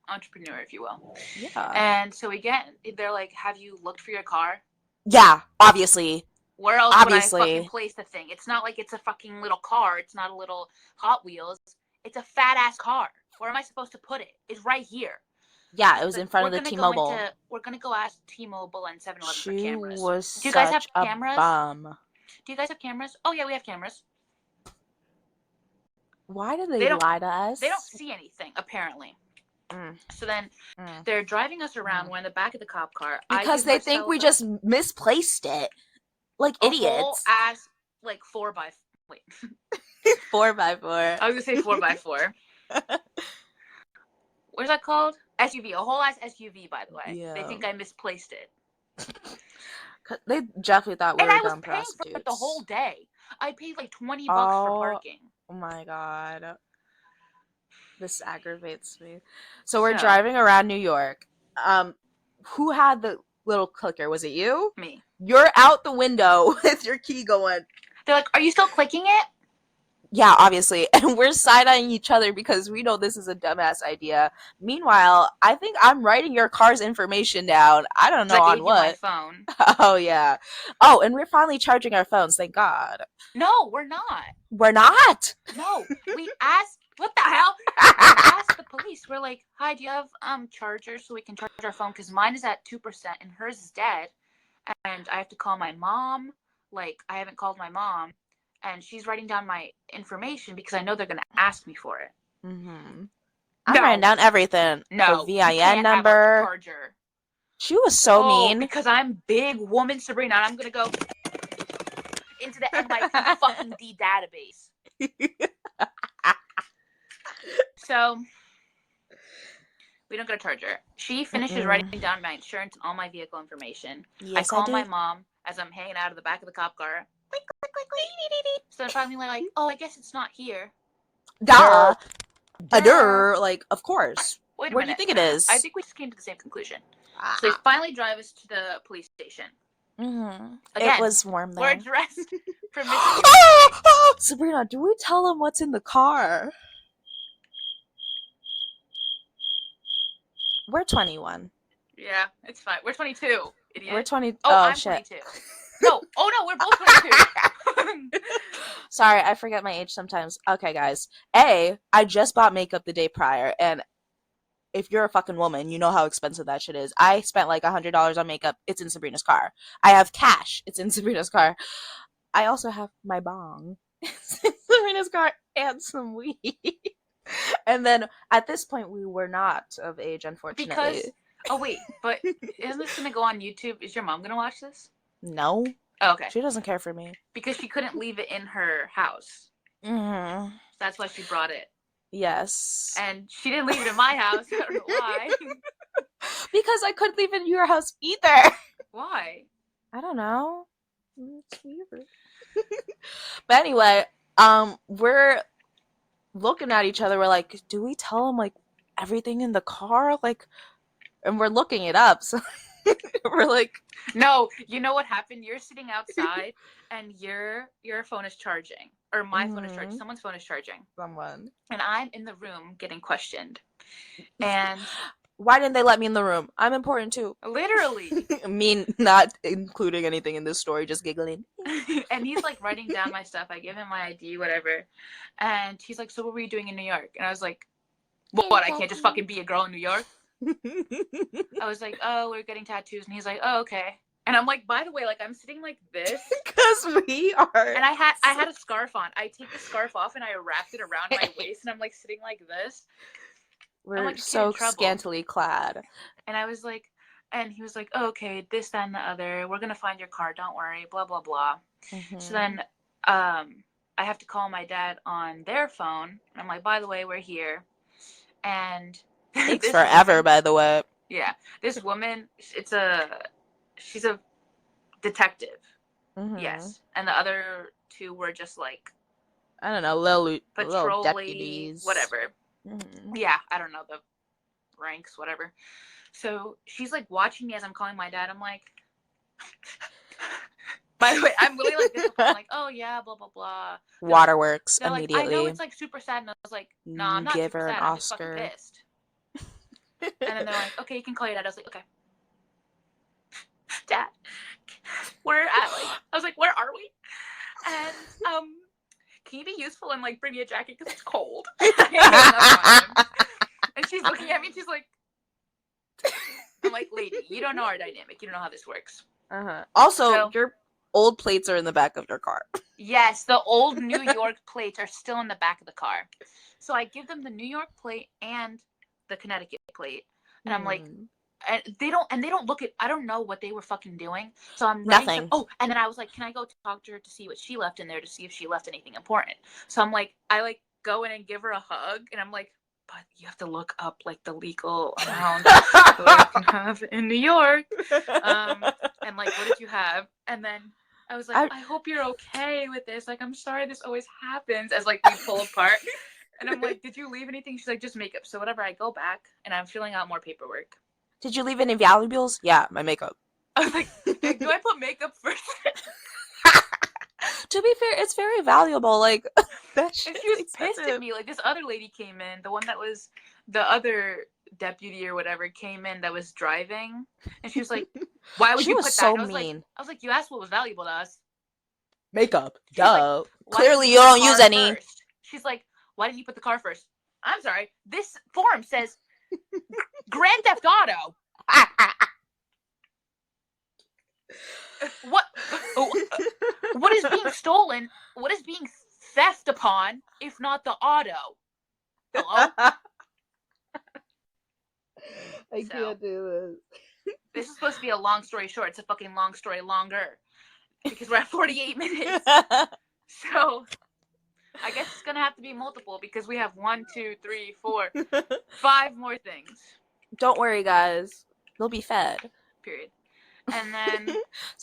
Entrepreneur, if you will. Yeah. And so they're like, have you looked for your car? Yeah, obviously. Where else would I fucking place the thing? It's not like it's a fucking little car. It's not a little Hot Wheels. It's a fat ass car. Where am I supposed to put it? It's right here. Yeah, it was in front of the T-Mobile. We're gonna go ask T-Mobile and 7-Eleven for cameras. Do you guys have cameras? Bum. Do you guys have cameras? Oh yeah, we have cameras. Why do they lie to us? They don't see anything, apparently. So then they're driving us around. We're in the back of the cop car. Because they think we just misplaced it. Like idiots. Whole ass, like 4x4. Wait. 4x4. I was gonna say 4x4. What's that called? SUV. A whole ass SUV, by the way. Yeah. They think I misplaced it. They definitely thought we were dumb prostitutes. And I was paying for it the whole day. I paid like $20 for parking. Oh my god. This aggravates me. So we're driving around New York. Who had the little clicker? Was it you? Me. You're out the window with your key going. They're like, are you still clicking it? Yeah, obviously. And we're side-eyeing each other because we know this is a dumbass idea. Meanwhile, I think I'm writing your car's information down. I don't know on what. My phone. Oh, yeah. Oh, and we're finally charging our phones, thank God. No, we're not. We're not? No. We asked, what the hell? We asked the police. We're like, hi, do you have chargers so we can charge our phone? Because mine is at 2% and hers is dead. And I have to call my mom. Like, I haven't called my mom. And she's writing down my information because I know they're going to ask me for it. Mm-hmm. I'm writing down everything. No. The VIN number. Charger. She was so mean. Because I'm big woman Sabrina and I'm going to go into the NYC fucking D database. So, we don't get a charger. She finishes writing down my insurance and all my vehicle information. Yes, I call my mom as I'm hanging out of the back of the cop car. Click, click, click, click. So they're finally like, oh, I guess it's not here. Duh. Like, of course. Wait a Where minute. do you think it is? I think we just came to the same conclusion. So they finally drive us to the police station. Mm-hmm. Again, it was warm there. We're dressed for Sabrina, do we tell them what's in the car? We're 21. Yeah, it's fine. We're 22, idiot. We're 20. I'm shit. 22. No, we're both 22. Sorry, I forget my age sometimes. Okay, guys. I just bought makeup the day prior, and if you're a fucking woman, you know how expensive that shit is. I spent like $100 on makeup. It's in Sabrina's car. I have cash. It's in Sabrina's car. I also have my bong. It's in Sabrina's car and some weed. And then at this point, we were not of age, unfortunately. But isn't this gonna go on YouTube? Is your mom gonna watch this? No. Oh, okay. She doesn't care for me. Because she couldn't leave it in her house. Mm-hmm. So that's why she brought it. Yes. And she didn't leave it in my house. I don't know why. Because I couldn't leave it in your house either. Why? I don't know. It's weird. But anyway, we're looking at each other. We're like, do we tell him like everything in the car? Like, and we're looking it up. So we're like, no. You know what happened? You're sitting outside, and your phone is charging, or my phone is charging. Someone's phone is charging. Someone. And I'm in the room getting questioned. And why didn't they let me in the room? I'm important too. Literally. Me not including anything in this story, just giggling. And he's like writing down my stuff. I give him my ID, whatever. And he's like, so what were you doing in New York? And I was like, what? I can't just fucking be a girl in New York? I was like, oh, we're getting tattoos. And he's like, oh, okay. And I'm like, by the way, like I'm sitting like this. Because we are. And I had a scarf on. I take the scarf off and I wrapped it around my waist and I'm like sitting like this. We're like, so scantily clad. And I was like, and he was like, oh, okay, this, that, and the other. We're going to find your car. Don't worry. Blah, blah, blah. Mm-hmm. So then I have to call my dad on their phone. And I'm like, by the way, we're here. And takes forever, woman, by the way. Yeah. This woman, she's a detective. Mm-hmm. Yes. And the other two were just like, I don't know, little deputies. Whatever. Mm-hmm. Yeah, I don't know the ranks, whatever. So she's like watching me as I'm calling my dad. I'm like, by the way, I'm really like this. I'm like, oh yeah, blah blah blah. Waterworks immediately. Like, I know it's like super sad, and I was like, no, I'm not give super her sad. An I'm Oscar. just fucking pissed. And then they're like, okay, you can call your dad. I was like, okay. Dad, we're at like, I was like, where are we? And can you be useful and like bring me a jacket because it's cold? And she's looking at me and she's like, I'm like, lady, you don't know our dynamic. You don't know how this works. Also, your old plates are in the back of your car. Yes, the old New York plates are still in the back of the car. So I give them the New York plate and the Connecticut plate. And I'm like, and they don't look at, I don't know what they were fucking doing. So I'm nothing. And then I was like, can I go talk to her to see what she left in there, to see if she left anything important? So I'm like, I like go in and give her a hug, and I'm like, but you have to look up like the legal amount that you can have in New York. And like, what did you have? And then I was like, I hope you're okay with this. Like, I'm sorry this always happens, as like we pull apart. And I'm like, did you leave anything? She's like, just makeup. So whatever, I go back and I'm filling out more paperwork. Did you leave any valuables? Yeah, my makeup. I was like, do I put makeup first? To be fair, it's very valuable. Like, that shit. And she was pissed at me. Like, this other lady came in, the one that was the other deputy or whatever came in that was driving, and she was like, "Why would you put that?" So I was mean. I was like, "You asked what was valuable to us." Makeup. Duh. Like, clearly, you don't use any. First? She's like, "Why didn't you put the car first?" I'm sorry. This form says Grand Theft Auto. What is being stolen? What is being theft upon, if not the auto? Hello? I can't do this. This is supposed to be a long story short. It's a fucking long story longer. Because we're at 48 minutes. So, I guess it's going to have to be multiple because we have 1, 2, 3, 4, 5 more things. Don't worry, guys. They'll be fed. Period. And then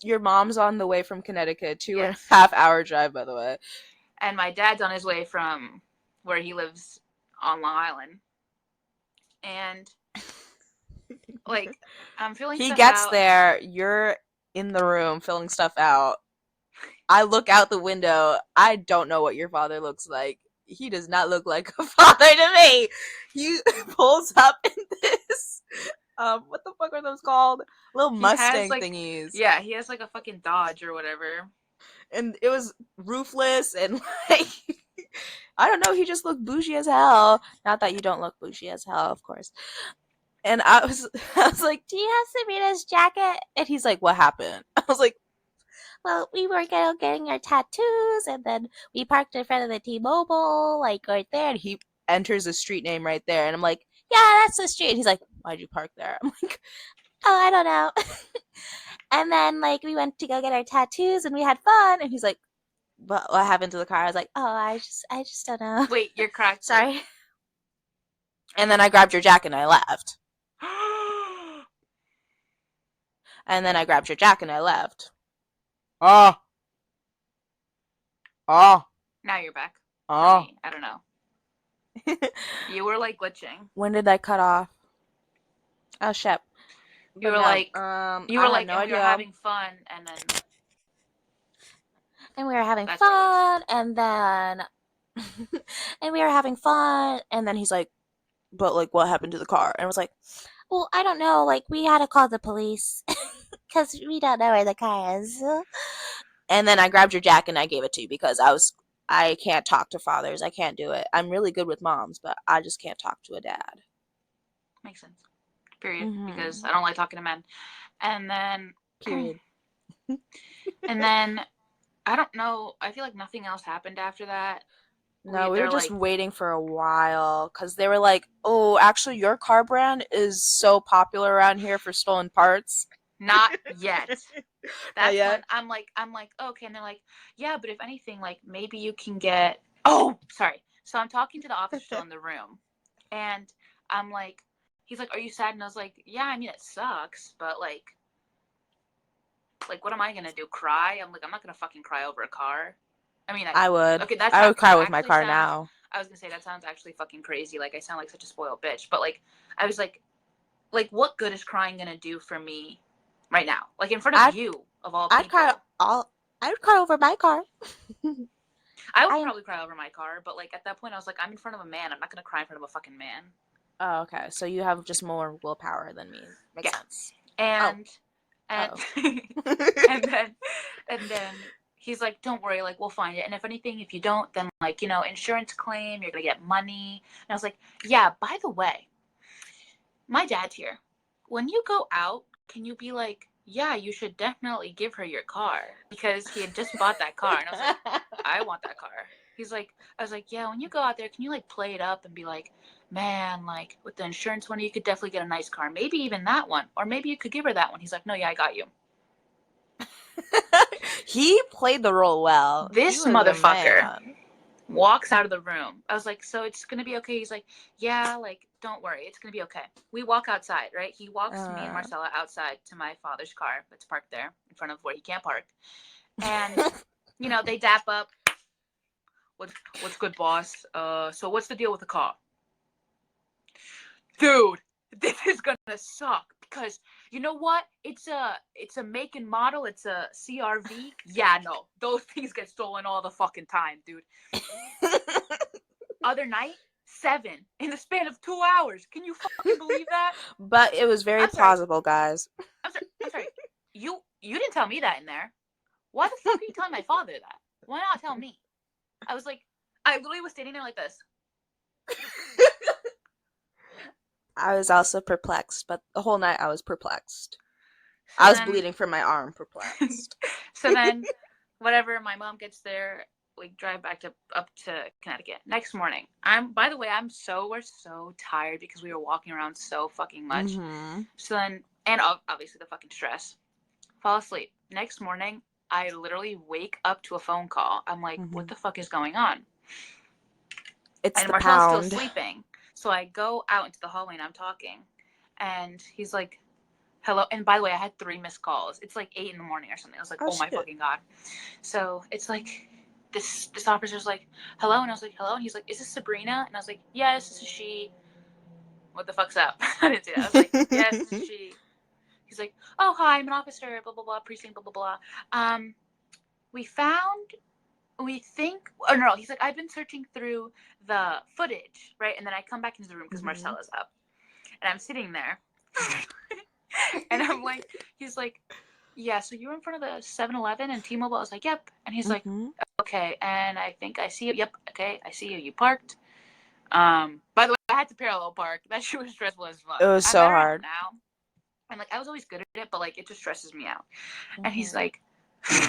your mom's on the way from Connecticut, 2.5 hour drive, by the way. And my dad's on his way from where he lives on Long Island. And like, I'm feeling he gets there, you're in the room filling stuff out. I look out the window. I don't know what your father looks like. He does not look like a father to me. He pulls up in this what the fuck are those called? Little Mustang thingies. Yeah, he has like a fucking Dodge or whatever. And it was roofless and like I don't know, he just looked bougie as hell. Not that you don't look bougie as hell, of course. And I was like, do you have Sabrina's jacket? And he's like, what happened? I was like, well, we were getting our tattoos, and then we parked in front of the T-Mobile, like right there. And he enters a street name right there. And I'm like, yeah, that's the street. And he's like, why'd you park there? I'm like, oh, I don't know. And then like we went to go get our tattoos and we had fun. And he's like, what happened to the car? I was like, oh, I just don't know. Wait, you're correct. Sorry. And then I grabbed your jacket and I left. And then I grabbed your jacket and I left. Oh. Oh. Now you're back. Oh. I don't know. You were like glitching. When did I cut off? Oh shit. You were like, and we were having fun, and then. And we were having fun, and then. And we were having fun, and then he's like, but like, what happened to the car? And I was like, well, I don't know. Like, we had to call the police because we don't know where the car is. And then I grabbed your jacket and I gave it to you because I can't talk to fathers. I can't do it. I'm really good with moms, but I just can't talk to a dad. Makes sense. Period. Because I don't like talking to men. And then. Period. And then, I don't know. I feel like nothing else happened after that. No, we were just waiting for a while because they were like, oh, actually, your car brand is so popular around here for stolen parts. Not yet. That's when I'm like, okay. And they're like, yeah, but if anything, like, maybe you can get. Oh, sorry. So I'm talking to the officer still in the room. And I'm like, he's like, are you sad? And I was like, yeah, I mean, it sucks. But, like, what am I going to do? Cry? I'm like, I'm not going to fucking cry over a car. I mean, I would. Okay, I would cry with my car now. I was going to say, that sounds actually fucking crazy. Like, I sound like such a spoiled bitch. But, like, I was like, what good is crying going to do for me right now? Like, in front of you, of all people. I would cry over my car. I would probably cry over my car. But, like, at that point, I was like, I'm in front of a man. I'm not going to cry in front of a fucking man. Oh, okay. So you have just more willpower than me. Makes sense. And and then he's like, don't worry, like, we'll find it. And if anything, if you don't, then, like, you know, insurance claim, you're gonna get money. And I was like, yeah, by the way, my dad's here. When you go out, can you be like, yeah, you should definitely give her your car, because he had just bought that car. And I was like, I want that car. I was like, yeah, when you go out there, can you, like, play it up and be like, man, like, with the insurance money, you could definitely get a nice car. Maybe even that one. Or maybe you could give her that one. He's like, no, yeah, I got you. He played the role well. This motherfucker walks out of the room. I was like, so it's going to be okay? He's like, yeah, like, don't worry. It's going to be okay. We walk outside, right? He walks me and Marcella outside to my father's car that's parked there in front of where he can't park. And, you know, they dap up. What's good, boss? So what's the deal with the car? Dude, this is gonna suck because you know what? It's a make and model. It's a CRV. Yeah, no, those things get stolen all the fucking time, dude. Other night, 7 in the span of 2 hours. Can you fucking believe that? But it was very plausible, guys. I'm sorry. You didn't tell me that in there. Why the fuck are you telling my father that? Why not tell me? I was like, I literally was standing there like this. I was also perplexed, but the whole night I was perplexed. I was bleeding from my arm, perplexed. So then, whatever, my mom gets there, we drive back up to Connecticut. Next morning, we're so tired because we were walking around so fucking much. Mm-hmm. So then, and obviously the fucking stress. Fall asleep. Next morning, I literally wake up to a phone call. I'm like, what the fuck is going on? It's and the Marcella's pound. Still sleeping. So I go out into the hallway and I'm talking. And he's like, hello. And by the way, I had 3 missed calls. It's like 8 in the morning or something. I was like, oh my fucking God. So it's like, this officer's like, hello. And I was like, hello. And he's like, is this Sabrina? And I was like, yes, this is she. What the fuck's up? I didn't say that. I was like, yes, this is she. He's like, oh, hi, I'm an officer, blah, blah, blah, precinct, blah, blah, blah. We think, oh no, he's like, I've been searching through the footage, right? And then I come back into the room because Marcella's up. And I'm sitting there. And I'm like, he's like, yeah, so you were in front of the 7-Eleven and T-Mobile? I was like, yep. And he's like, okay, and I think I see you. Yep, okay, I see you. You parked. By the way, I had to parallel park. That shit was stressful as fuck. It was so hard. Now. And like, I was always good at it, but like, it just stresses me out. And he's like, you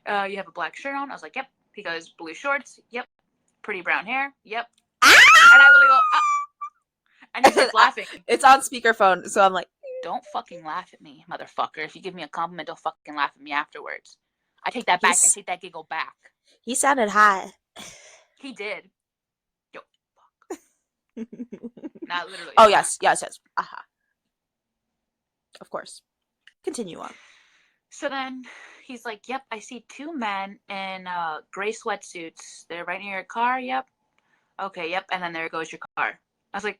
have a black shirt on? I was like, yep. He goes, blue shorts? Yep. pretty brown hair. Yep. Ah! And I literally go, ah! And he starts laughing. It's on speakerphone, so I'm like, don't fucking laugh at me, motherfucker. If you give me a compliment, don't fucking laugh at me afterwards. I take that back. I take that giggle back. He sounded high. He did. Yo, fuck. Not literally. Oh, yes. Aha. Of course. Continue on. So then he's like, yep, I see two men in gray sweatsuits. They're right near your car. Yep. Okay, yep. And then there goes your car. I was like,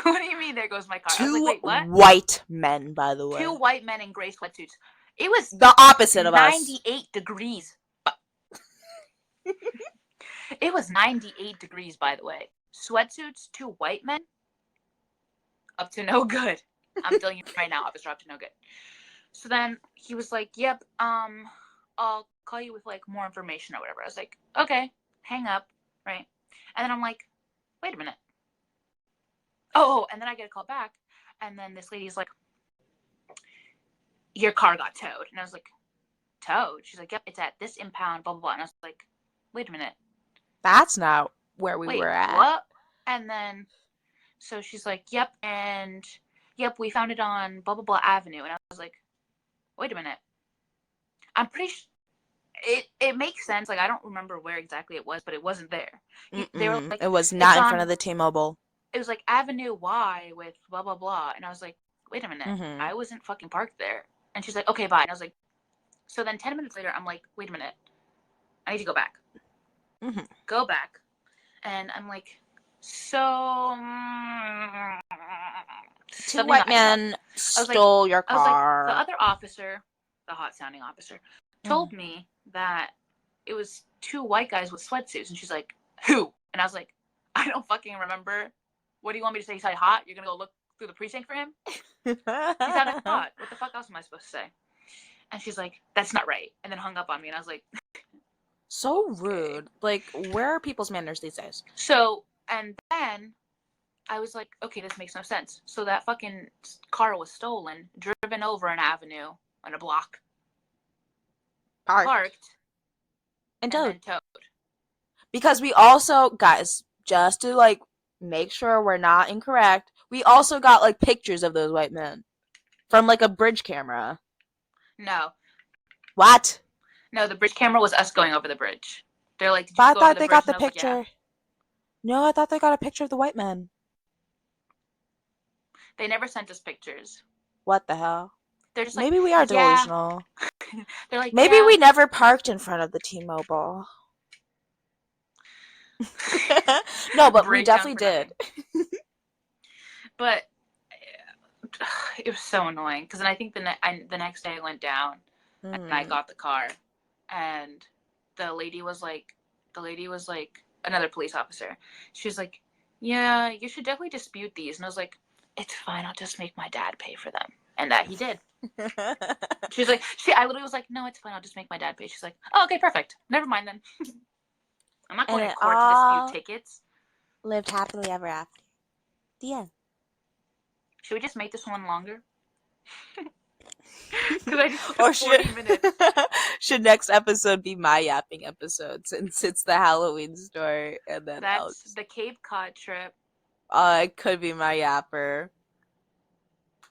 what do you mean there goes my car? I was like, wait, what? White men, by the way. Two white men in gray sweatsuits. It was the opposite of 98 degrees. It was 98 degrees, by the way. Sweatsuits, two white men. Up to no good. I'm telling you right now, officer, up to no good. So then he was like, yep, I'll call you with, like, more information or whatever. I was like, okay, hang up, right? And then I'm like, wait a minute. Oh, and then I get a call back, and then this lady's like, your car got towed. And I was like, towed? She's like, yep, it's at this impound, blah, blah, blah. And I was like, wait a minute. That's not where we were at. What? And then, so she's like, yep, and, yep, we found it on blah, blah, blah Avenue. And I was like, wait a minute. I'm pretty sure it makes sense. Like, I don't remember where exactly it was, but it wasn't there. They were like, it was not in front of the T-Mobile. It was like Avenue Y with blah, blah, blah. And I was like, wait a minute. I wasn't fucking parked there. And she's like, okay, bye. And I was like, so then 10 minutes later, I'm like, wait a minute. I need to go back. Go back. And I'm like, so... two white men stole your car. I was like, the other officer, the hot-sounding officer, told me that it was two white guys with sweatsuits. And she's like, who? And I was like, I don't fucking remember. What do you want me to say? He's hot? You're going to go look through the precinct for him? He sounded hot. What the fuck else am I supposed to say? And she's like, that's not right. And then hung up on me. And I was like... so rude. Like, where are people's manners these days? So, and then I was like, okay, this makes no sense. So that fucking car was stolen, driven over an avenue on a block. Parked. And towed. Because we also, guys, just to, like, make sure we're not incorrect, we also got, like, pictures of those white men. From, like, a bridge camera. No. What? No, the bridge camera was us going over the bridge. They're like, did you but go I thought over the they bridge? got the picture. Like, yeah. No, I thought they got a picture of the white men. They never sent us pictures. What the hell? They're just like, maybe we are delusional. They're like, maybe we never parked in front of the T-Mobile. No, but we definitely did. But it was so annoying because then I think the next day I went down and I got the car, and the lady was like another police officer. She was like, yeah, you should definitely dispute these. And I was like, it's fine, I'll just make my dad pay for them. And that he did. She was like, I literally was like, no, it's fine, I'll just make my dad pay. She's like, oh, okay, perfect, never mind then. I'm not going to court to dispute tickets. Lived happily ever after. The end. Should we just make this one longer? Because I just took 40 minutes. Should next episode be my yapping episode, since it's the Halloween story, and then that's the Cape Cod trip. It could be my yapper.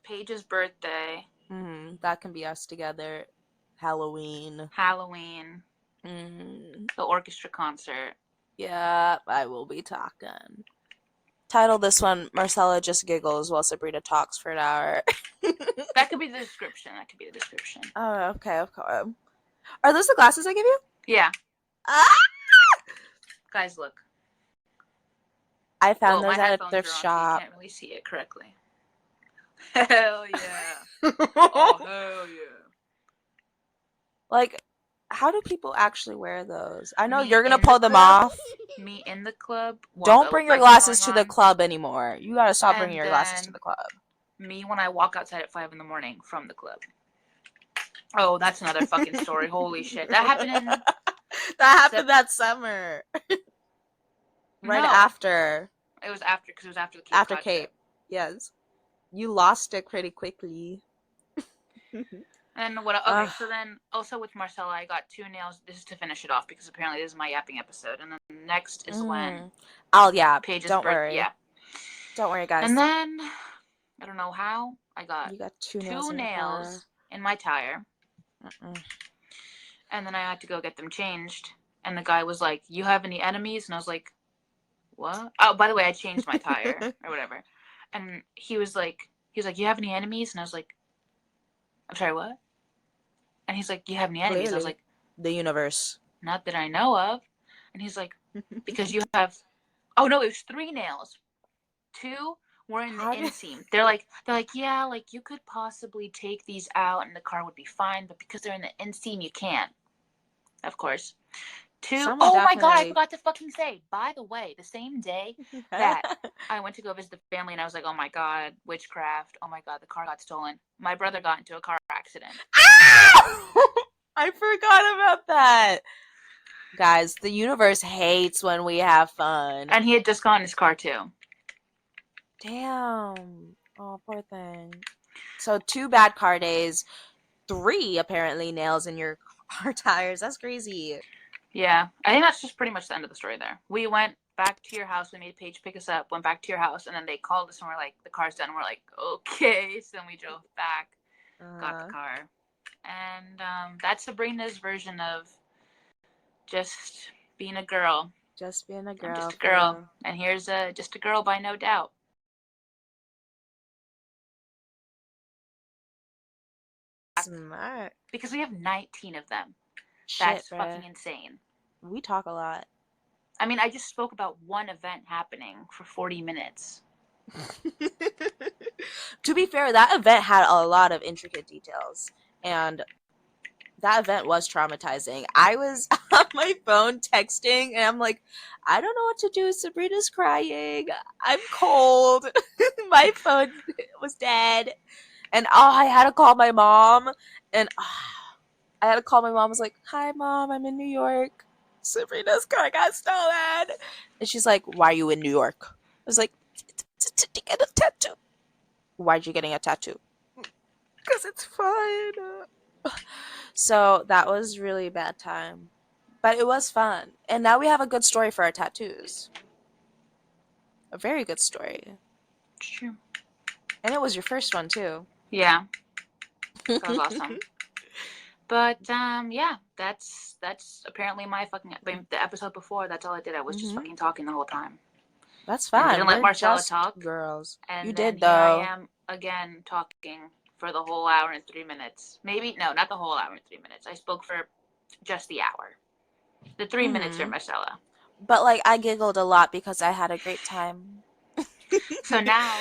Paige's birthday. That can be us together. Halloween. The orchestra concert. Yeah, I will be talking. Title this one, Marcella just giggles while Sabrina talks for an hour. That could be the description. Oh, okay. Are those the glasses I give you? Yeah. Ah! Guys, look. I found those at a thrift shop. So you can't really see it correctly. Hell yeah. Oh, hell yeah. Like, how do people actually wear those? I know you're going to pull them off. Me in the club. Don't bring your glasses to the club anymore. You got to stop bringing your glasses to the club. Me when I walk outside at 5 a.m. from the club. Oh, that's another fucking story. Holy shit. That happened that summer. After. It was after, because it was after the Cape. After Cape. Yes. You lost it pretty quickly. And what? Okay, so then also with Marcella, I got 2 nails. This is to finish it off because apparently this is my yapping episode. And then next is when I'll yap. Paige's Don't birth. worry. Yeah. Don't worry, guys. And then I don't know how I got you got 2 nails in my tire. And then I had to go get them changed. And the guy was like, "You have any enemies?" And I was like, "What?" Oh, by the way, I changed my tire or whatever. And he was like, "You have any enemies?" And I was like, "I'm sorry, what?" And he's like, "You have any enemies?" Clearly, I was like, the universe. "Not that I know of." And he's like, "Because you have." Oh no, it was 3 nails. 2 were in the inseam. They're like, yeah, like you could possibly take these out and the car would be fine, but because they're in the inseam, you can't. Of course. 2. Oh my god, I forgot to fucking say. By the way, the same day that I went to go visit the family, and I was like, oh my god, witchcraft. Oh my god, the car got stolen. My brother got into a car accident. I forgot about that. Guys, the universe hates when we have fun. And he had just gotten his car too. Damn. Oh, poor thing. So 2 bad car days, 3 apparently nails in your car tires. That's crazy. Yeah, I think that's just pretty much the end of the story there. We went back to your house. We made Paige pick us up, went back to your house, and then they called us and we're like, the car's done. And we're like, okay. So then we drove back, got the car. And that's Sabrina's version of just being a girl. Just being a girl. I'm just a girl. And here's just a girl by no doubt. Smart. Because we have 19 of them. Shit, that's fucking insane. We talk a lot. I mean, I just spoke about one event happening for 40 minutes. To be fair, that event had a lot of intricate details. And that event was traumatizing. I was on my phone texting, and I'm like, I don't know what to do. Sabrina's crying. I'm cold. My phone was dead. And I had to call my mom. And I was like, hi, Mom. I'm in New York. Sabrina's car got stolen. And she's like, why are you in New York? I was like, to get a tattoo. Why'd you getting a tattoo? Because it's fun. So that was really a bad time. But it was fun. And now we have a good story for our tattoos. A very good story. It's true. And it was your first one, too. Yeah. That was awesome. But, yeah, that's apparently my fucking, the episode before, that's all I did. I was just fucking talking the whole time. That's fine. And didn't let Marcella talk. Girls. And you then did, though. Here I am again talking for the whole hour and 3 minutes. Maybe, no, not the whole hour and 3 minutes. I spoke for just the hour. The 3 minutes for Marcella. But, like, I giggled a lot because I had a great time. So now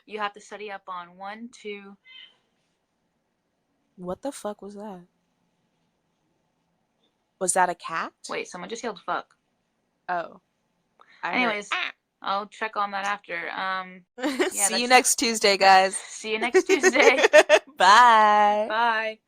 you have to study up on 1, 2. What the fuck was that? Was that a cat? Wait, someone just yelled fuck. Oh. Anyways, I'll check on that after. See you next Tuesday, guys. See you next Tuesday. Bye. Bye.